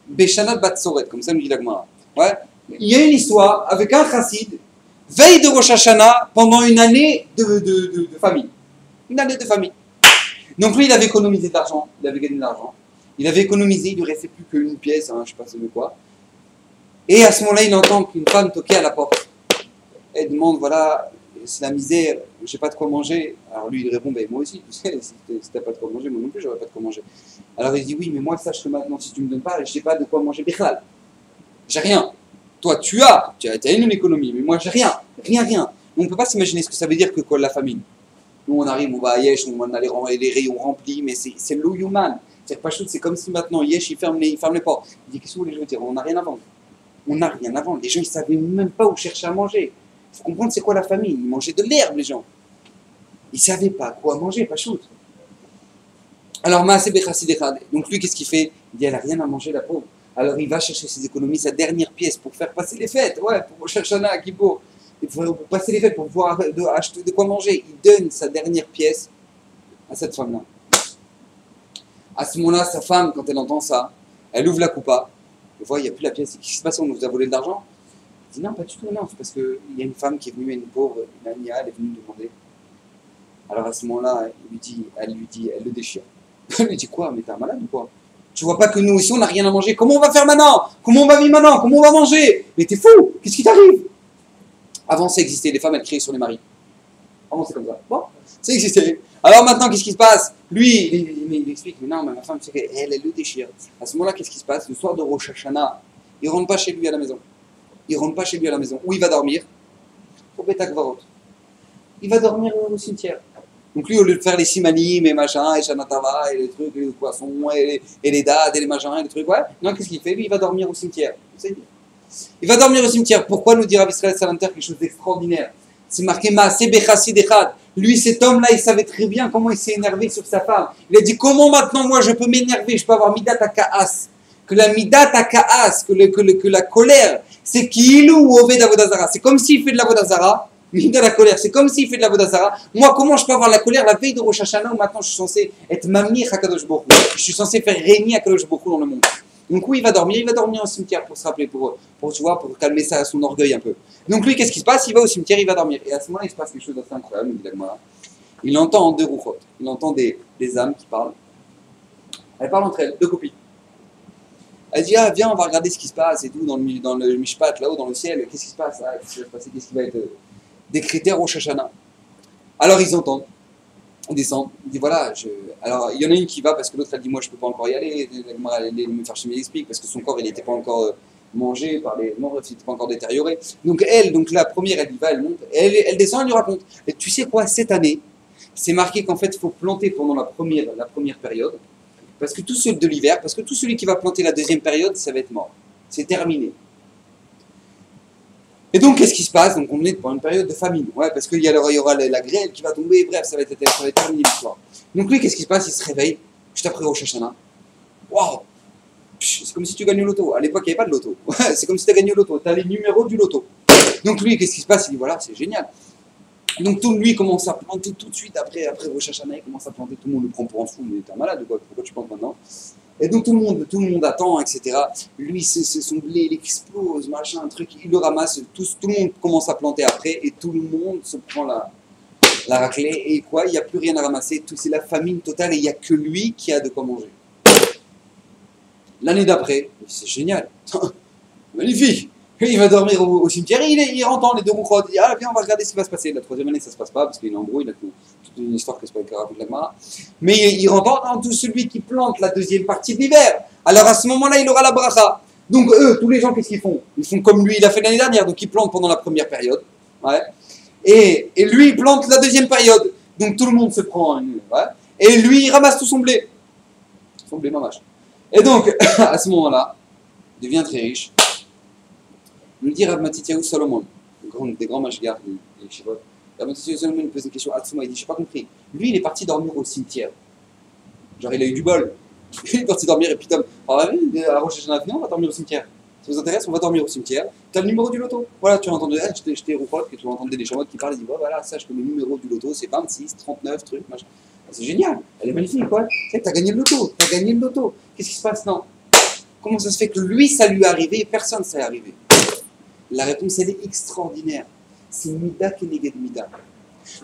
Speaker 1: Beshanat Batsoret, comme ça nous dit la Gemara. Ouais. Il y a une histoire avec un chassid, veille de Rosh Hashanah, pendant une année de famille. Une année de famille. Donc lui, il avait économisé de l'argent, il avait gagné de l'argent. Il avait économisé, il ne lui restait plus qu'une pièce, hein, je ne sais pas quoi. Et à ce moment-là, il entend qu'une femme toquait à la porte. Elle demande, voilà, c'est la misère, j'ai pas de quoi manger. Alors lui, il répond, ben moi aussi, tu sais, si t'as pas de quoi manger, moi non plus, j'aurais pas de quoi manger. Alors il dit, oui, mais moi, sache que maintenant, si tu me donnes pas, j'ai pas de quoi manger. Bichlal. J'ai rien. Toi, tu as une économie, mais moi, j'ai rien. Rien. On ne peut pas s'imaginer ce que ça veut dire que quoi, la famine. Nous, on arrive, on va à Yesh, on a les rayons remplis, mais c'est low human. C'est comme si maintenant, Yesh, il ferme les portes. Il dit, qu'est-ce que vous voulez que je veux dire? On n'a rien à vendre. On n'a rien à vendre. Les gens, ils ne savaient même pas où chercher à manger. Il faut comprendre c'est quoi la famine. Ils mangeaient de l'herbe, les gens. Ils ne savaient pas quoi manger, pas shoot. Alors, Maaseh bechassid echad. Donc lui, qu'est-ce qu'il fait? Il dit, elle n'a rien à manger, la pauvre. Alors il va chercher ses économies, sa dernière pièce pour faire passer les fêtes. Ouais, pour Rosh Hashanah, Kippour. Pour passer les fêtes, pour pouvoir acheter de quoi manger. Il donne sa dernière pièce à cette femme-là. À ce moment-là, sa femme, quand elle entend ça, elle ouvre la coupa. Elle voit, il n'y a plus la pièce. Qu'est-ce qui se passe? On nous a volé de l'argent? Elle dit non, pas du tout, non. C'est parce qu'il y a une femme qui est venue, une pauvre, une Ania, elle est venue demander. Alors à ce moment-là, elle le déchire. Elle lui dit quoi? Mais t'es un malade ou quoi? Tu vois pas que nous aussi on n'a rien à manger? Comment on va faire maintenant? Comment on va vivre maintenant? Comment on va manger? Mais t'es fou! Qu'est-ce qui t'arrive? Avant ça existait, les femmes elles criaient sur les maris. Avant c'est comme ça. Bon, ça existait. Alors maintenant qu'est-ce qui se passe? Lui, il explique, mais non, mais ma femme, tu sais qu'elle le déchire. À ce moment-là, qu'est-ce qui se passe? Le soir de Rosh Hashanah, il rentre pas chez lui à la maison. Où il va dormir? Au Betakvarot. Il va dormir au cimetière. Donc lui, au lieu de faire les simanim et machin, et Shanatava, et les trucs, et les poissons, et les dates, et les machins, et les trucs, ouais. Non, qu'est-ce qu'il fait? Lui, il va dormir au cimetière. Il va dormir au cimetière. Pourquoi nous dire à Israël Salanter quelque chose d'extraordinaire? C'est marqué Maaseh bechassid echad. Lui, cet homme-là, il savait très bien comment il s'est énervé sur sa femme. Il a dit, comment maintenant, moi, je peux m'énerver? Je peux avoir midat akaas. Que la midat akaas, que la colère, c'est qu'il ou oved avodazara. C'est comme s'il fait de l'avodazara. Il a la colère, c'est comme s'il fait de la Vodazara. Moi, comment je peux avoir la colère la veille de Rosh Hashanah où maintenant je suis censé être mamie Hakadosh Baruch Hu. Je suis censé faire régner Hakadosh Baruch Hu dans le monde. Donc où il va dormir au cimetière pour se rappeler, pour calmer ça, son orgueil un peu. Donc lui, qu'est-ce qui se passe? Il va au cimetière, il va dormir. Et à ce moment-là, il se passe quelque chose d'assez incroyable, évidemment. Il entend deux rouchot, il entend des âmes qui parlent. Elles parlent entre elles, deux copines. Elle dit, ah viens, on va regarder ce qui se passe et tout dans le Mishpat, là-haut, dans le ciel. Qu'est-ce qui se passe? Qu'est-ce qui va se passer? Qu'est-ce qui va être des critères Rosh Hashanah. Alors ils entendent, on descend, ils disent voilà, alors il y en a une qui va parce que l'autre elle dit moi je peux pas encore y aller, les Mefarshim explique parce que son corps il n'était pas encore mangé par les morts, il n'était pas encore détérioré. Donc la première elle y va, elle monte, elle descend, elle lui raconte. Et tu sais quoi, cette année, c'est marqué qu'en fait il faut planter pendant la première période, parce que tout celui de l'hiver, parce que tout celui qui va planter la deuxième période, ça va être mort. C'est terminé. Et donc, qu'est-ce qui se passe? Donc, on est pendant une période de famine. Ouais, parce qu'il y aura la grêle qui va tomber, bref, ça va être terminé l'histoire. Donc, lui, qu'est-ce qui se passe? Il se réveille, juste après Rosh Hashanah. Waouh! C'est comme si tu gagnais au loto. À l'époque, il n'y avait pas de loto. C'est comme si tu as gagné au loto. Tu as les numéros du loto. Donc lui, qu'est-ce qui se passe? Il dit voilà, c'est génial. Donc tout lui commence à planter tout de suite après Rosh Hashanah, il commence à planter, tout le monde le prend pour un fou, mais t'es un malade ou quoi? Pourquoi tu plantes maintenant? Et donc tout le monde attend, etc. Lui, son blé, il explose, machin, un truc, il le ramasse, tout le monde commence à planter après, et tout le monde se prend la raclée, et quoi? Il n'y a plus rien à ramasser, c'est la famine totale, et il n'y a que lui qui a de quoi manger. L'année d'après, c'est génial, magnifique. Il va dormir au cimetière, il entend les deux roues, il dit ah viens on va regarder ce qui va se passer. La troisième année ça se passe pas parce qu'il est embrouille, il a toute une histoire que c'est pas grave avec la Gemara. Mais il entend tout celui qui plante la deuxième partie de l'hiver. Alors à ce moment-là il aura la bracha. Donc eux, tous les gens qu'est-ce qu'ils font? Ils font comme lui il a fait l'année dernière, donc ils plantent pendant la première période. Ouais. Et lui il plante la deuxième période. Donc tout le monde se prend ouais. Et lui il ramasse tout son blé. Son blé mamache. Et donc à ce moment-là, il devient très riche. Nous dit Rav Matityahu Salomon, des grands mashgar, Rav Matityahu Salomon lui pose une question à Tsuma, il dit j'ai pas compris. Lui il est parti dormir au cimetière. Genre il a eu du bol. Il est parti dormir et puis à Rosh Hashanah, on va dormir au cimetière. Ça vous intéresse? On va dormir au cimetière. Tu as le numéro du loto. Voilà, tu as entendu, je t'ai roupote, que tu as entendu des chamottes qui parlent, ils disent voilà, sache que le numéro du loto c'est 26, 39, truc, machin. C'est génial, elle est magnifique, quoi. Tu sais que tu as gagné le loto, Qu'est-ce qui se passe? Non. Comment ça se fait que lui ça lui est arrivé et personne ne s'est arrivé? La réponse, elle est extraordinaire. C'est Mida Keneged Mida.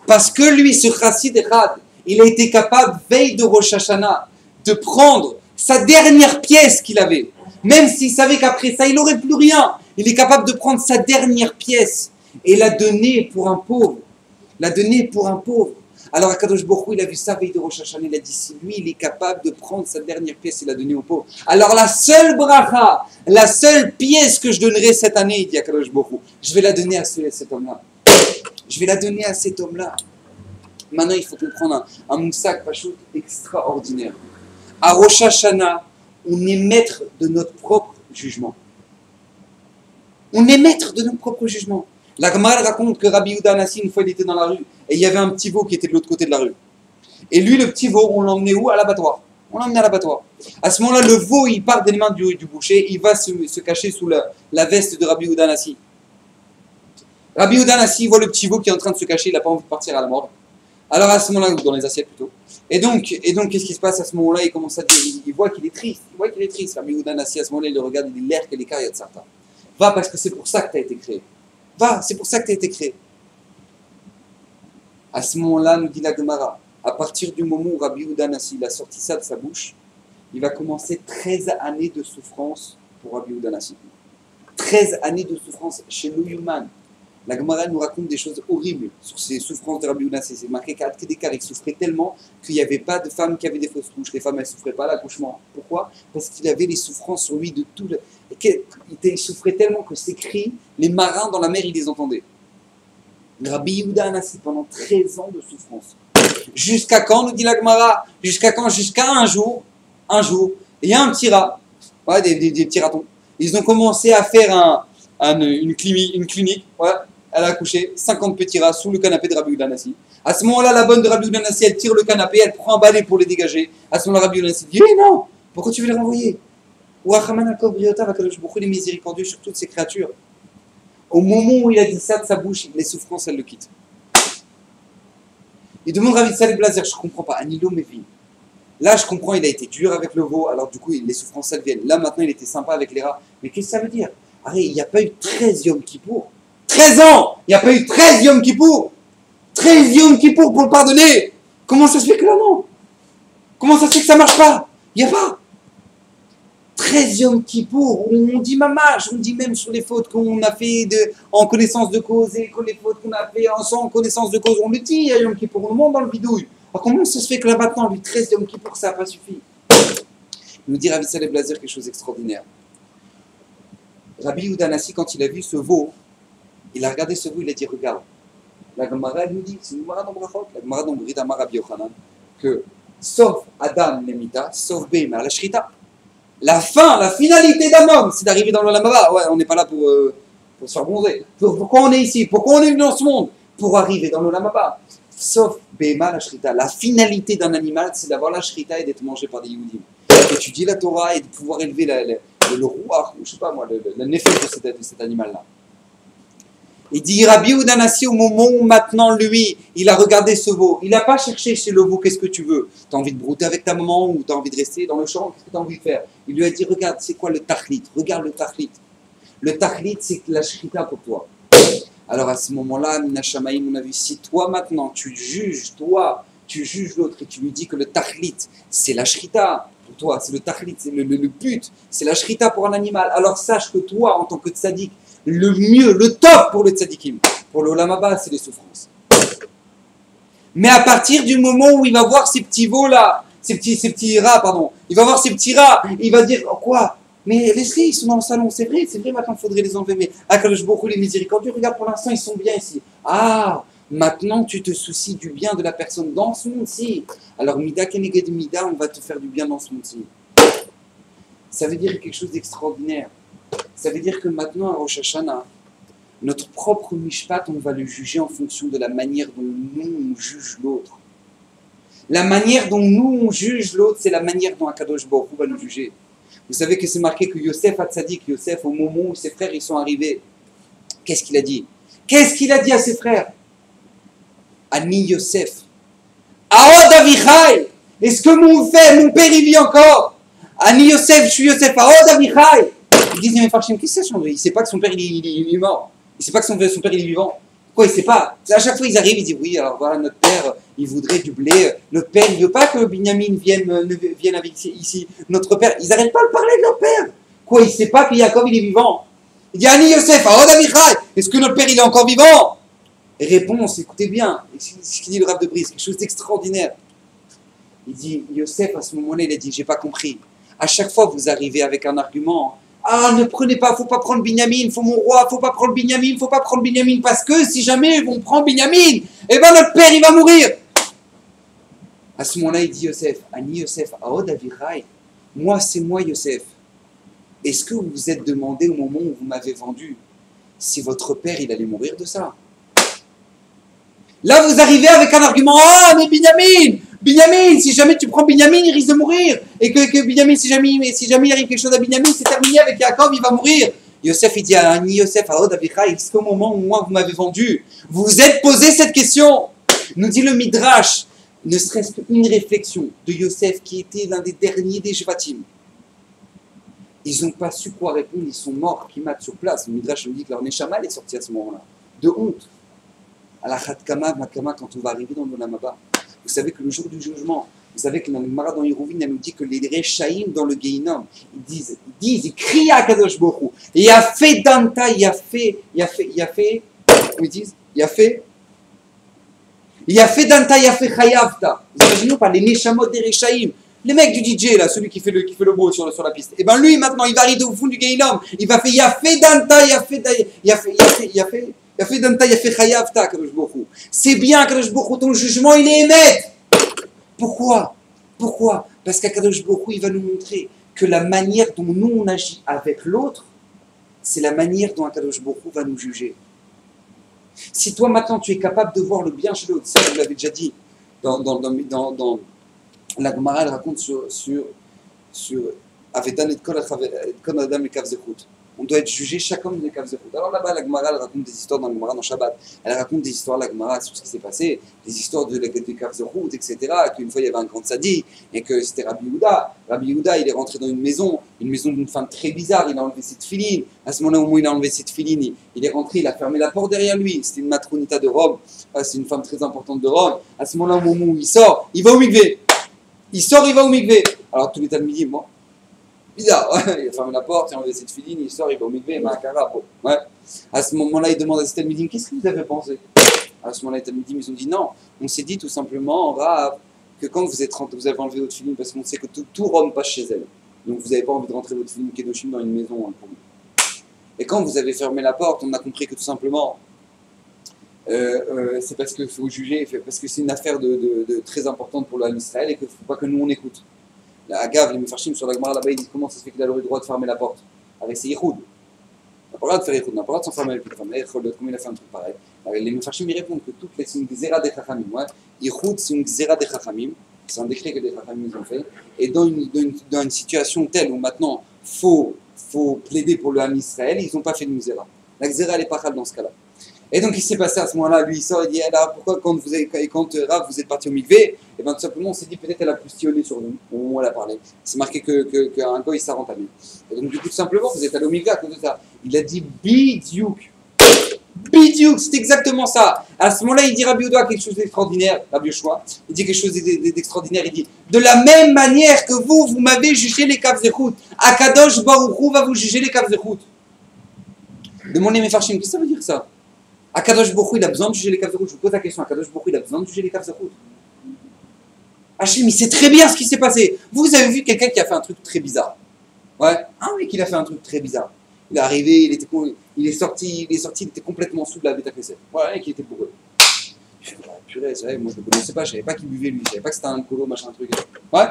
Speaker 1: Parce que lui, ce Chassid Echad, il a été capable, veille de Rosh Hashanah, de prendre sa dernière pièce qu'il avait. Même s'il savait qu'après ça, il n'aurait plus rien. Il est capable de prendre sa dernière pièce et la donner pour un pauvre. Alors Akadosh Baruch Hu, il a vu ça veille de Rosh Hashanah, il a dit si lui il est capable de prendre sa dernière pièce et la donner aux pauvres, alors la seule bracha, la seule pièce que je donnerai cette année, il dit Akadosh Baruch Hu, je vais la donner à cet homme-là. Maintenant il faut comprendre un moussak pachout extraordinaire. À Rosh Hashanah, on est maître de notre propre jugement. La Gemara raconte que Rabbi Yehuda Hanassi, une fois il était dans la rue, et il y avait un petit veau qui était de l'autre côté de la rue. Et lui, le petit veau, on l'emmenait où? À l'abattoir. À ce moment-là, le veau, il part des mains du boucher, il va se cacher sous la veste de Rabbi Yehuda Hanassi. Rabbi Yehuda Hanassi voit le petit veau qui est en train de se cacher, il n'a pas envie de partir à la mort. Alors à ce moment-là, dans les assiettes plutôt. Et donc qu'est-ce qui se passe à ce moment-là? Il commence à dire, il voit qu'il est triste. Rabbi Yehuda Hanassi, à ce moment-là, il le regarde, il dit l'air qu'elle est carrière de certains. Va parce que c'est pour ça que tu as été créé. À ce moment-là, nous dit la Gemara, à partir du moment où Rabbi Yehuda Hanassi a sorti ça de sa bouche, il va commencer 13 années de souffrance pour Rabbi Yehuda Hanassi. 13 années de souffrance chez Louis-Human. La Gemara nous raconte des choses horribles sur ces souffrances de Rabbi Yehuda Hanassi. C'est marqué qu'à Kedekar, il souffrait tellement qu'il n'y avait pas de femmes qui avaient des fausses couches. Les femmes, elles ne souffraient pas à l'accouchement. Pourquoi? Parce qu'il avait les souffrances sur lui de tout. Il souffrait tellement que ses cris, les marins dans la mer, ils les entendaient. Rabbi Yehuda Hanassi, pendant 13 ans de souffrance. Jusqu'à quand, nous dit la Gemara? Jusqu'à un jour, il y a un petit rat, ouais, des petits ratons. Ils ont commencé à faire une clinique, ouais, elle a accouché 50 petits rats sous le canapé de Rabbi Yehuda Hanassi. À ce moment-là, la bonne de Rabbi Yehuda Hanassi, elle tire le canapé, elle prend un balai pour les dégager. À ce moment-là, Rabbi Yehuda Hanassi dit non, pourquoi tu veux les renvoyer? Il est miséricordieux sur toutes ces créatures. Au moment où il a dit ça de sa bouche, les souffrances, elles le quittent. Il demande Rav Yitzhak Blazer, je ne comprends pas, Anilo Mevin. Là, je comprends, il a été dur avec le veau, alors du coup, les souffrances, elles viennent. Là, maintenant, il était sympa avec les rats. Mais qu'est-ce que ça veut dire? Arrête, il n'y a pas eu 13 Yom Kippour. 13 ans! Il n'y a pas eu 13 Yom Kippour! 13 Yom Kippour pour le pardonner! Comment ça se fait que là, non? Comment ça se fait que ça ne marche pas? Il n'y a pas. 13 Yom Kippour, on dit mamache, on dit même sur les fautes qu'on a fait en connaissance de cause et les fautes qu'on a fait sans connaissance de cause, on le dit à Yom Kippour, on le monte dans le bidouille. Alors comment ça se fait que là maintenant, lui 13 Yom Kippour, ça n'a pas suffi? Il nous dit Rav Yitzhak Blazer quelque chose d'extraordinaire. Rabbi Yehuda Hanassi, quand il a vu ce veau, il a regardé ce veau, il a dit regarde. La Gemara nous dit, c'est une Gemara dans Brachot, la Gemara dans Brit Amar Rabbi Yochanan, que sauf Adam Lemita, sauf Beima la Shrita. La fin, la finalité d'un homme, c'est d'arriver dans le Lamaba. Ouais, on n'est pas là pour se faire bronzer. Pourquoi on est ici? Pourquoi on est venu dans ce monde? Pour arriver dans le Lamaba. Sauf Behema la Shrita. La finalité d'un animal, c'est d'avoir la Shrita et d'être mangé par des Yehoudim. D'étudier la Torah et de pouvoir élever le roi, je sais pas moi, le nefesh de cet animal-là. Il dit Rabbi Yehuda Nassi, au moment où maintenant lui, il a regardé ce veau, il n'a pas cherché chez le veau qu'est-ce que tu veux. Tu as envie de brouter avec ta maman ou tu as envie de rester dans le champ, qu'est-ce que tu as envie de faire? Il lui a dit regarde, c'est quoi le tachlit? Regarde le tachlit. Le tachlit, c'est la shrita pour toi. Alors à ce moment-là, Mina Shamaïm, on a vu, si toi maintenant tu juges l'autre et tu lui dis que le tachlit, c'est la shrita pour toi, c'est le tachlit, c'est le but, c'est la shrita pour un animal, alors sache que toi, en tant que tzaddik, le mieux, le top pour le tzaddikim, pour le olam haba, c'est les souffrances. Mais à partir du moment où il va voir ces petits veaux là, ces petits rats, pardon, il va voir ces petits rats, il va dire, oh, quoi? Mais laisse-les, ils sont dans le salon, c'est vrai, maintenant il faudrait les enlever, mais Akadosh Baruch Hu, les miséricordieux, regarde, pour l'instant ils sont bien ici. Ah, maintenant tu te soucies du bien de la personne dans ce monde-ci. Alors Mida Keneged Mida, on va te faire du bien dans ce monde-ci. Ça veut dire quelque chose d'extraordinaire. Ça veut dire que maintenant à Rosh Hashanah, notre propre mishpat, on va le juger en fonction de la manière dont nous on juge l'autre. La manière dont nous on juge l'autre, c'est la manière dont Akadosh Baruch Hu va nous juger. Vous savez que c'est marqué que Yosef Hatzadik, Yosef, au moment où ses frères ils sont arrivés, qu'est-ce qu'il a dit? Qu'est-ce qu'il a dit à ses frères? Ani Yosef. Aod Avichai. Est-ce que mon père il vit encore? Ani Yosef, je suis Yosef. Aod Avichai. Ils disent, mais Farshim, qu'est-ce que ça change? Il ne sait pas que son père il est mort. Il ne sait pas que son père il est vivant. Pourquoi il ne sait pas? À chaque fois ils arrivent, ils disent, oui, alors voilà, notre père, il voudrait du blé. Notre père, il ne veut pas que Binyamin vienne avec ici. Notre père, ils n'arrêtent pas de parler de leur père. Quoi, il ne sait pas que Yaakov, il est vivant. Il dit, Ani Yosef, Aod Avichai. Est-ce que notre père, il est encore vivant? Réponse, écoutez bien, ce qu'il dit le Rav de Brise, quelque chose d'extraordinaire. Il dit, Yosef, à ce moment-là, il a dit, j'ai pas compris. À chaque fois, vous arrivez avec un argument. Ah, ne prenez pas, faut pas prendre Binyamin, faut mon roi, faut pas prendre Binyamin, faut pas prendre Binyamin, parce que si jamais on prend Binyamin, eh ben notre père, il va mourir. À ce moment-là, il dit, Yosef, Ani Yosef, Aod Avichai, moi, c'est moi, Yosef. Est-ce que vous vous êtes demandé au moment où vous m'avez vendu si votre père, il allait mourir de ça? Là, vous arrivez avec un argument. Ah, mais Binyamin, si jamais tu prends Binyamin, il risque de mourir. Et que Binyamin, si jamais il arrive quelque chose à Binyamin, c'est terminé avec Yaakov, il va mourir. Yosef, il dit à Ani Yosef, à Aod Avichai, est-ce qu'au moment où moi, vous m'avez vendu, vous vous êtes posé cette question? Nous dit le Midrash, ne serait-ce qu'une réflexion de Yosef, qui était l'un des derniers des Shvatim. Ils n'ont pas su quoi répondre, ils sont morts, qui matent sur place. Le Midrash nous dit que leur Neshama est sorti à ce moment-là. De honte. À la Khatkama, Makama, quand on va arriver dans le Lamaba. Vous savez que le jour du jugement, vous savez que dans le Gemara dans Hérouvine, elle nous dit que les Rechaïm dans le Gehinom, ils crient à Kadosh Baruch Hu. Et il a fait Danta, il a fait, comment ils disent? Il a fait Danta, il a fait Chayavta. Vous imaginez pas les Neshamot des Rechaïm. Les mecs du DJ, là, celui qui fait le beau sur la piste. Et ben lui, maintenant, il va arriver au fond du Gehinom. Il va faire, il a fait Danta, il a fait Danta, il a fait Chayavta, Kadosh Baruch Hu. C'est bien, Kadosh Baruch Hu, ton jugement, il est émet. Pourquoi? Parce qu'Akadosh Baruch Hu, il va nous montrer que la manière dont nous, on agit avec l'autre, c'est la manière dont Akadosh Baruch Hu va nous juger. Si toi, maintenant, tu es capable de voir le bien chez l'autre, ça, je l'avais déjà dit, dans la Gemara, elle raconte sur Avedan et Kol Adam et Kav Zechut. On doit être jugé chaque homme de Kav Zechut. Alors là-bas, la Gemara, elle raconte des histoires dans la Gemara, dans Shabbat. Elle raconte des histoires, la Gemara, sur ce qui s'est passé, des histoires de Kav Zechut, etc. Qu'une fois, il y avait un grand tzaddik, et que c'était Rabbi Yehuda. Rabbi Yehuda, il est rentré dans une maison d'une femme très bizarre, il a enlevé ses tefilines. À ce moment-là, au moment où il a enlevé ses tefilines, il est rentré, il a fermé la porte derrière lui. C'était une matronita de Rome, c'est une femme très importante de Rome. À ce moment-là, au moment où il sort, il va au mikvé. Il sort, il va au mikvé. Alors tous les talmidim, moi, bizarre, il a fermé la porte, il a enlevé cette filine, il sort, il va au mikvé, ouais. À ce moment-là, il demande à ses talmidim, qu'est-ce que vous avez pensé? À ce moment-là, les talmidim, ils ont dit non. On s'est dit tout simplement, Rav, que quand vous avez enlevé votre filine, parce qu'on sait que tout Rome passe chez elle. Donc vous n'avez pas envie de rentrer votre filine Kedoshim dans une maison pour nous. Et quand vous avez fermé la porte, on a compris que tout simplement, c'est parce qu'il faut juger, parce que c'est une affaire de très importante pour l'Israël et qu'il ne faut pas que nous on écoute. La Agav, les Mefarshim sur la Gemara là-bas, ils disent comment ça se fait qu'il a le droit de fermer la porte avec ses yichoud. On n'a pas le droit de faire yichoud, on n'a pas le droit de s'en fermer avec une femme. Comment il a fait un truc pareil? Les Mefarshim ils répondent que toutes c'est une xéra des Chachamim. Yichoud c'est une xéra des Chachamim, c'est un décret que les Chachamim ont fait. Et dans une situation telle où maintenant faut plaider pour le Ham Israël, ils n'ont pas fait de xéra. La xéra elle est pas dans ce cas-là. Et donc, il s'est passé à ce moment-là, lui, il sort et dit, alors, pourquoi quand Rav, vous êtes parti au mikvé, et bien tout simplement, on s'est dit, peut-être elle a postillonné sur nous, au moment où elle a parlé. C'est marqué qu'un goy s'est entamé. Et donc, du coup, tout simplement, vous êtes allé au mikvé à cause de ça. Il a dit, bidiouk. Bidiouk, c'est exactement ça. À ce moment-là, il dit Rabbi Yehuda quelque chose d'extraordinaire, Rabbi Yoshua, il dit quelque chose d'extraordinaire, il dit, de la même manière que vous m'avez jugé les Kav Zechut, Akadosh Baruch Hu va vous juger les Kav Zechut. Demandez mes farshim, qu'est-ce que ça veut dire ça? Akadosh Baruch Hu, il a besoin de juger les Kav Zechut. Je vous pose la question, Akadosh Baruch Hu, il a besoin de juger les Kav Zechut. Hachim, il sait très bien ce qui s'est passé. Vous avez vu quelqu'un qui a fait un truc très bizarre. Ouais, un mec, il a fait un truc très bizarre. Il est arrivé, il est sorti, il était complètement sous de la bêta cassette. Voilà, et qui était bourré. Je fais, purée, c'est vrai, moi je le connaissais pas, je savais pas qu'il buvait lui, je savais pas que c'était un colo, machin, truc. Ouais.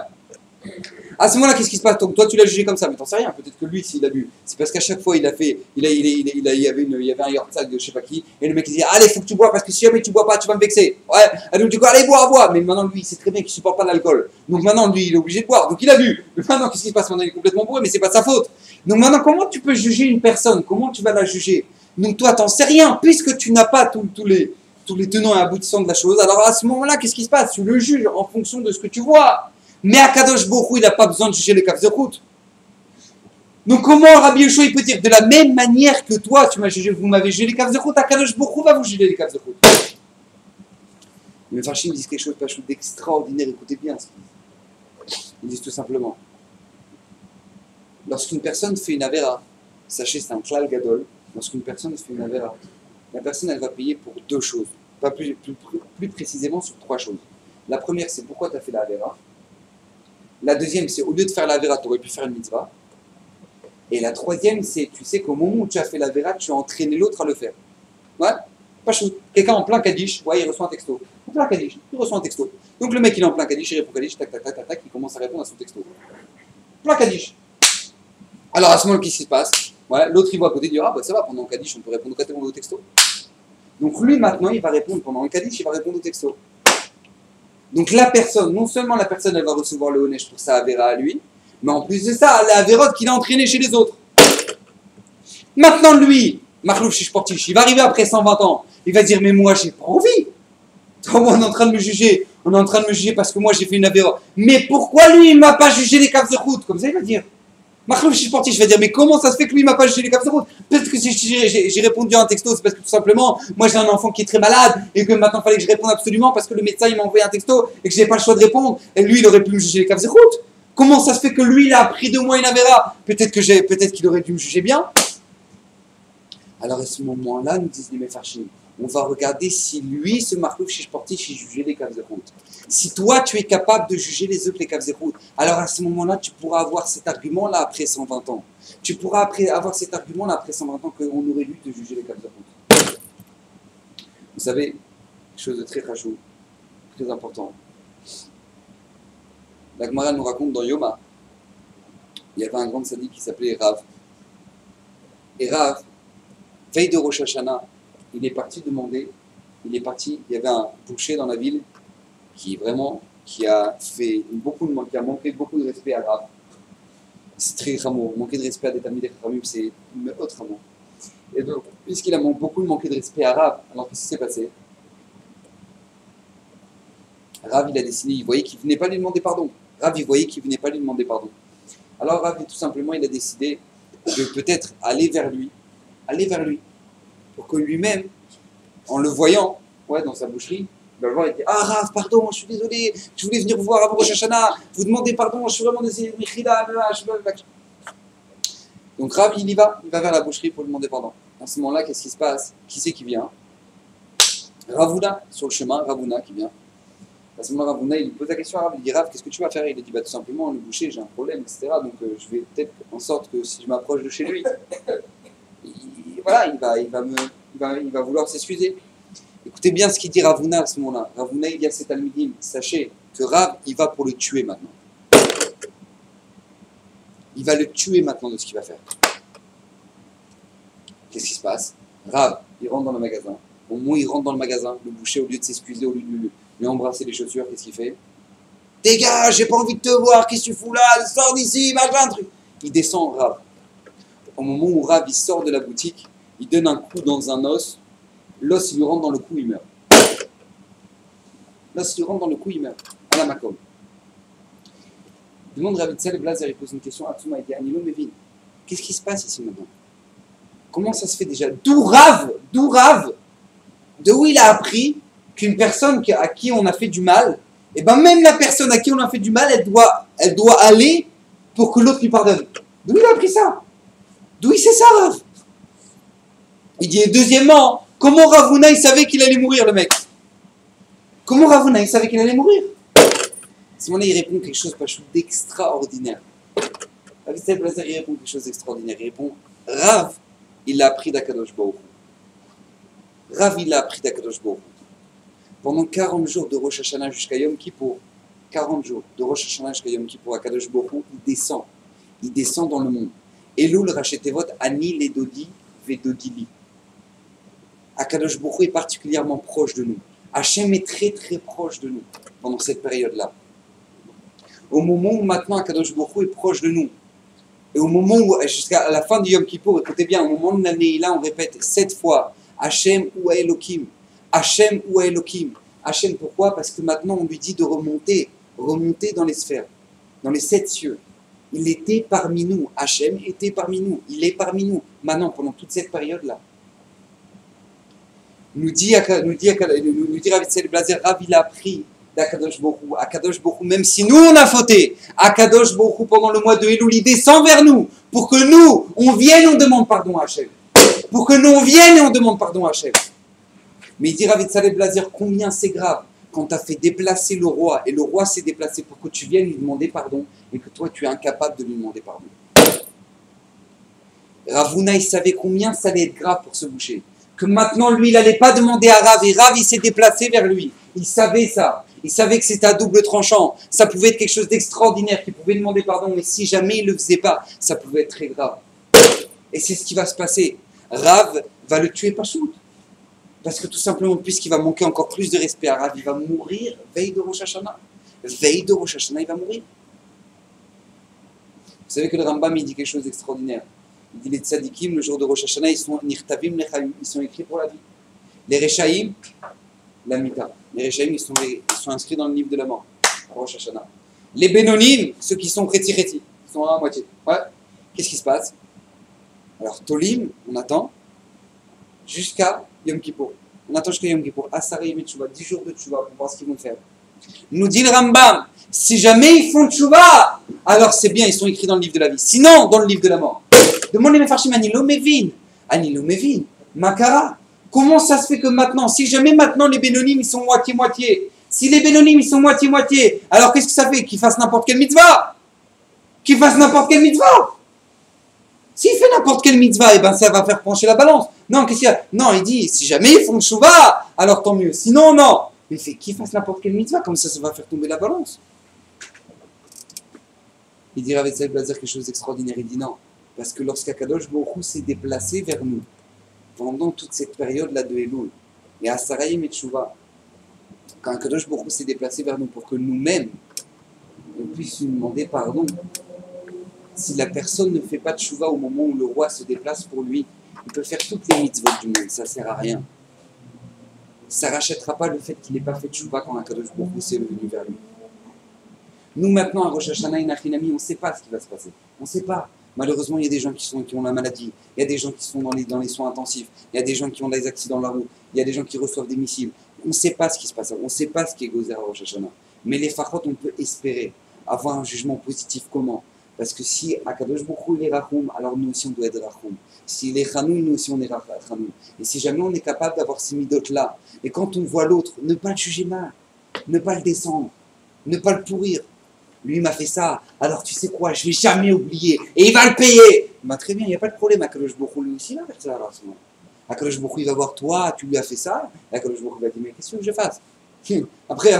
Speaker 1: À ce moment-là, qu'est-ce qui se passe? Donc, toi, tu l'as jugé comme ça, mais t'en sais rien. Peut-être que lui, s'il a bu, c'est parce qu'à chaque fois, il y avait un yortzag de je sais pas qui, et le mec il dit, allez, faut que tu bois, parce que si jamais tu bois pas, tu vas me vexer. Ouais. Et donc, du coup, allez, bois. Mais maintenant, lui, il sait très bien qu'il supporte pas l'alcool. Donc, maintenant, lui, il est obligé de boire. Donc, il a bu. Mais maintenant, qu'est-ce qui se passe? Maintenant, il est complètement bourré, mais c'est pas de sa faute. Donc, maintenant, comment tu peux juger une personne? Comment tu vas la juger? Donc, toi, t'en sais rien, puisque tu n'as pas tous les tenants et aboutissants de la chose. Alors, à ce moment-là, qu'est-ce qui se passe? Tu le juges en fonction de ce que tu vois. Mais Akadosh Baruch Hu, il n'a pas besoin de juger les Kav Zechut. Donc comment Rabbi Yoshua il peut dire de la même manière que toi, tu m'as jugé, vous m'avez jugé les Kav Zechut, Akadosh Baruch Hu va vous juger les Kav Zechut. Les Farshim disent quelque chose d'extraordinaire, écoutez bien ce qu'ils disent. Ils disent tout simplement, lorsqu'une personne fait une avera, sachez c'est un klal gadol, lorsqu'une personne fait une avera, la personne elle va payer pour deux choses, pas plus précisément sur trois choses. La première c'est pourquoi tu as fait la avera. La deuxième, c'est au lieu de faire la vera, tu aurais pu faire une mitzvah. Et la troisième, c'est tu sais qu'au moment où tu as fait la vera, tu as entraîné l'autre à le faire. Ouais, pas chaud. Quelqu'un en plein Kaddish, ouais, il reçoit un texto. En plein Kaddish, il reçoit un texto. Donc le mec, il est en plein Kaddish, il répond Kaddish, tac, tac, tac, tac, tac, il commence à répondre à son texto. Plein Kaddish. Alors à ce moment-là, qu'est-ce qui se passe? Ouais, l'autre, il voit à côté, il dit, ah bah ça va, pendant le Kaddish, on peut répondre au texto. Donc lui, maintenant, il va répondre pendant le Kaddish, il va répondre au texto. Donc la personne, non seulement la personne elle va recevoir le Honesh pour sa Avera à lui, mais en plus de ça, la Averot qu'il a entraîné chez les autres. Maintenant lui, Marlouf Shishportish, il va arriver après 120 ans, il va dire mais moi j'ai pas envie. On est en train de me juger, parce que moi j'ai fait une Avera. Mais pourquoi lui il m'a pas jugé les Kav Zechut? Comme ça il va dire. Marlouf Shishportish va dire mais comment ça se fait que lui il m'a pas jugé les Kav Zechut? Peut-être que si j'ai répondu à un texto, c'est parce que tout simplement, moi j'ai un enfant qui est très malade et que maintenant il fallait que je réponde absolument parce que le médecin il m'a envoyé un texto et que j'ai pas le choix de répondre. Et lui il aurait pu me juger les Kav Zechut. Comment ça se fait que lui il a appris de moi une Avera? Peut-être qu'il aurait dû me juger bien. Alors à ce moment-là, nous disent les Mefarshim, on va regarder si lui, ce Marlouf Shishportish, il jugeait les Kav Zechut. Si toi, tu es capable de juger les autres, les Kav Zechut, alors à ce moment-là, tu pourras avoir cet argument-là après 120 ans. Tu pourras avoir cet argument-là après 120 ans qu'on aurait dû te juger les Kav Zechut. Vous savez, quelque chose de très rajou, très important. La Gemara nous raconte dans Yoma, il y avait un grand sadique qui s'appelait Rav. Et Rav, veille de Rosh Hashanah, il est parti, il y avait un boucher dans la ville qui a manqué beaucoup de respect à Rav. C'est très rameau, manquer de respect à des Talmidei Chachamim, c'est une autre rameau. Et donc, puisqu'il a beaucoup manqué de respect à Rav, alors qu'est-ce qui s'est passé? Rav, il a décidé, il voyait qu'il ne venait pas lui demander pardon. Alors Rav, tout simplement, il a décidé de peut-être aller vers lui, pour que lui-même, en le voyant, dans sa boucherie, il va le voir et dire, ah Rav, pardon, je suis désolé, je voulais venir vous voir avant Rosh Hashanah, vous demandez pardon, je suis vraiment désolé, donc Rav, il va vers la boucherie pour lui demander pardon. À ce moment-là, qu'est-ce qui se passe? Qui c'est qui vient? Ravuna, sur le chemin, Ravuna qui vient. À ce moment-là, Ravuna, il lui pose la question à Rav, il dit Rav, qu'est-ce que tu vas faire? Il lui dit, tout simplement, le boucher, j'ai un problème, etc. Donc je vais peut-être en sorte que si je m'approche de chez lui, il va vouloir s'excuser. Écoutez bien ce qu'il dit Ravuna à ce moment-là. Ravuna, il dit à ses Talmidim, sachez que Rav, il va pour le tuer maintenant. Il va le tuer maintenant de ce qu'il va faire. Qu'est-ce qui se passe? Rav, il rentre dans le magasin. Au moment où il rentre dans le magasin, le boucher, au lieu de s'excuser, au lieu de lui embrasser les chaussures, qu'est-ce qu'il fait? Dégage, j'ai pas envie de te voir, qu'est-ce que tu fous là? Sors d'ici, machin, truc. Il descend Rav. Au moment où Rav il sort de la boutique, il donne un coup dans un os. l'os il lui rentre dans le cou, il meurt. L'os il lui rentre dans le cou, il meurt. À la makom. Demande Rav Yitzhak Blazer, il pose une question à Touma, il dit Anilo Mevin, qu'est-ce qui se passe ici maintenant? Comment ça se fait déjà? D'où Rav, de où il a appris qu'une personne à qui on a fait du mal, et bien même la personne à qui on a fait du mal, elle doit aller pour que l'autre lui pardonne. D'où il a appris ça? D'où il sait ça, Rav? Il dit, et deuxièmement, comment Ravuna il savait qu'il allait mourir, le mec? Comment Ravuna il savait qu'il allait mourir? À ce moment-là, il répond quelque chose d'extraordinaire. Rav Yitzhak Blazer, il répond quelque chose d'extraordinaire. Il répond, Rav, il l'a appris d'Akadosh Baruch Hu. Rav, il l'a appris d'Akadosh Baruch Hu. Pendant 40 jours de Rosh Hashanah jusqu'à Yom Kippour, 40 jours de Rosh Hashanah jusqu'à Yom Kippour, Akadosh Baruch Hu, il descend dans le monde. Elul Rachetevot Ani Ledodi Vedodili. Akadosh Baruch Hu est particulièrement proche de nous. Hachem est très très proche de nous pendant cette période-là. Au moment où maintenant Akadosh Baruch Hu est proche de nous, et au moment où, jusqu'à la fin du Yom Kippour, écoutez bien, au moment de l'année, là on répète 7 fois Hachem ou Elohim. Hachem ou Elohim. Hachem, pourquoi? Parce que maintenant on lui dit de remonter dans les sphères, dans les 7 cieux. Il était parmi nous. Hachem était parmi nous. Il est parmi nous. Maintenant, pendant toute cette période-là. Nous dit Rav Yitzhak Blazer, Rav il a appris d'Akadosh Baruch Hu. Akadosh Baruch Hu, même si nous on a fauté, Akadosh Baruch Hu pendant le mois de Elul, il descend vers nous pour que nous, on vienne et on demande pardon à Hachem. Pour que nous, on vienne et on demande pardon à Hachem. Mais il dit Rav Yitzhak Blazer, combien c'est grave quand tu as fait déplacer le roi, et le roi s'est déplacé pour que tu viennes lui demander pardon, et que toi tu es incapable de lui demander pardon. Ravuna, il savait combien ça allait être grave pour ce boucher. Que maintenant, lui, il n'allait pas demander à Rav, et Rav, il s'est déplacé vers lui. Il savait ça. Il savait que c'était à double tranchant. Ça pouvait être quelque chose d'extraordinaire, qu'il pouvait demander pardon, mais si jamais il ne le faisait pas, ça pouvait être très grave. Et c'est ce qui va se passer. Rav va le tuer pas shoot. Parce que tout simplement, puisqu'il va manquer encore plus de respect à Rav, il va mourir veille de Rosh Hashanah. Veille de Rosh Hashanah, il va mourir. Vous savez que le Rambam, il dit quelque chose d'extraordinaire. Il dit les tzadikim, le jour de Rosh Hashanah, ils sont nirtavim lechayim, ils sont écrits pour la vie. Les rechaïm, la mita. Les rechaïm, ils sont inscrits dans le livre de la mort, à Rosh Hashanah. Les bénonim, ceux qui sont cheti, ils sont à moitié. Ouais. Qu'est-ce qui se passe? Alors, Tolim, on attend jusqu'à Yom Kippour. On attend jusqu'à Yom Kippour. Asara Yom Tchouva, 10 jours de Tchouva pour voir ce qu'ils vont faire. Nous dit le Rambam, si jamais ils font Tchouva, alors c'est bien, ils sont écrits dans le livre de la vie. Sinon, dans le livre de la mort. Demandez mes farchim, Anilo Mevin, Makara. Comment ça se fait que maintenant, si jamais maintenant les bénonymes ils sont moitié-moitié, si les bénonymes ils sont moitié-moitié, alors qu'est-ce que ça fait? Qu'ils fassent n'importe quelle mitzvah? Qu'ils fassent n'importe quelle mitzvah? S'il fait n'importe quelle mitzvah, eh ben ça va faire pencher la balance. Non, qu'est-ce qu'il y a? Non, il dit, si jamais ils font tchouva, alors tant mieux. Sinon, non. Mais il fait qu'ils fassent n'importe quelle mitzvah, comme ça va faire tomber la balance. Il dit Rav Yitzhak Blazer quelque chose d'extraordinaire. Il dit non. Parce que lorsqu'Akadosh Baruch Hu s'est déplacé vers nous, pendant toute cette période-là de Elul, et à Sarayim et Tchouva, quand Akadosh Baruch Hu s'est déplacé vers nous pour que nous-mêmes, on puisse lui demander pardon, si la personne ne fait pas de Tchouva au moment où le roi se déplace pour lui, il peut faire toutes les mitzvot du monde, ça ne sert à rien. Ça ne rachètera pas le fait qu'il n'ait pas fait de Tchouva quand Akadosh Baruch Hu s'est venu vers lui. Nous maintenant, à Rosh Hashanah et Nachinami, on ne sait pas ce qui va se passer. On ne sait pas. Malheureusement, il y a des gens qui ont la maladie, il y a des gens qui sont dans les soins intensifs, il y a des gens qui ont des accidents de la route, il y a des gens qui reçoivent des missiles. On ne sait pas ce qui se passe, on ne sait pas ce qui est gozé à Rosh Hashanah. Mais les fachot, on peut espérer avoir un jugement positif. Comment? Parce que si Akadosh Baruch Hu est Rachoum, alors nous aussi on doit être Rachoum. S'il est Chanoum, nous aussi on est Chanoum. Et si jamais on est capable d'avoir ces midotes-là, et quand on voit l'autre, ne pas le juger mal, ne pas le descendre, ne pas le pourrir. Lui m'a fait ça, alors tu sais quoi, je ne vais jamais oublier, et il va le payer. Bah, très bien, il n'y a pas de problème, Akadosh Baruch Hu lui aussi va faire ça alors, Akadosh Baruch Hu il va voir toi, tu lui as fait ça, et Akadosh Baruch Hu va dire mais qu'est-ce que je fasse? Après,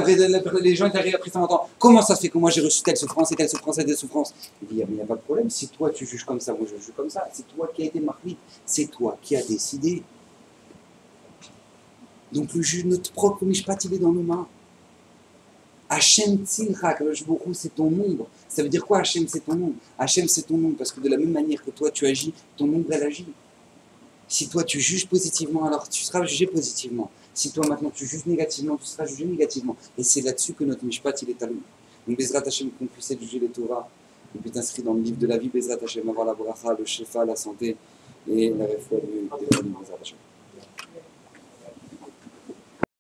Speaker 1: les gens qui arrivent après ça m'entendent, comment ça se fait que moi j'ai reçu telle souffrance et telle souffrance et telle souffrance? Il dit, il n'y a pas de problème, si toi tu juges comme ça, moi je juge comme ça, c'est toi qui as été marqué, c'est toi qui as décidé. Donc le juge, notre propre mishpat, il est dans nos mains. Hachem Tzilcha, Akadosh Baruch Hu, c'est ton ombre. Ça veut dire quoi Hachem, c'est ton ombre? Hachem, c'est ton ombre, parce que de la même manière que toi tu agis, ton ombre elle agit. Si toi tu juges positivement, alors tu seras jugé positivement. Si toi maintenant tu juges négativement, tu seras jugé négativement. Et c'est là-dessus que notre Mishpat il est alloué. Donc Bezrat Hashem, qu'on puisse être jugé les Torah, qu'on puisse inscrit dans le livre de la vie, Bezrat Hashem, avoir la bracha, le shefa, la santé et la réfoua des Bezrat Hashem.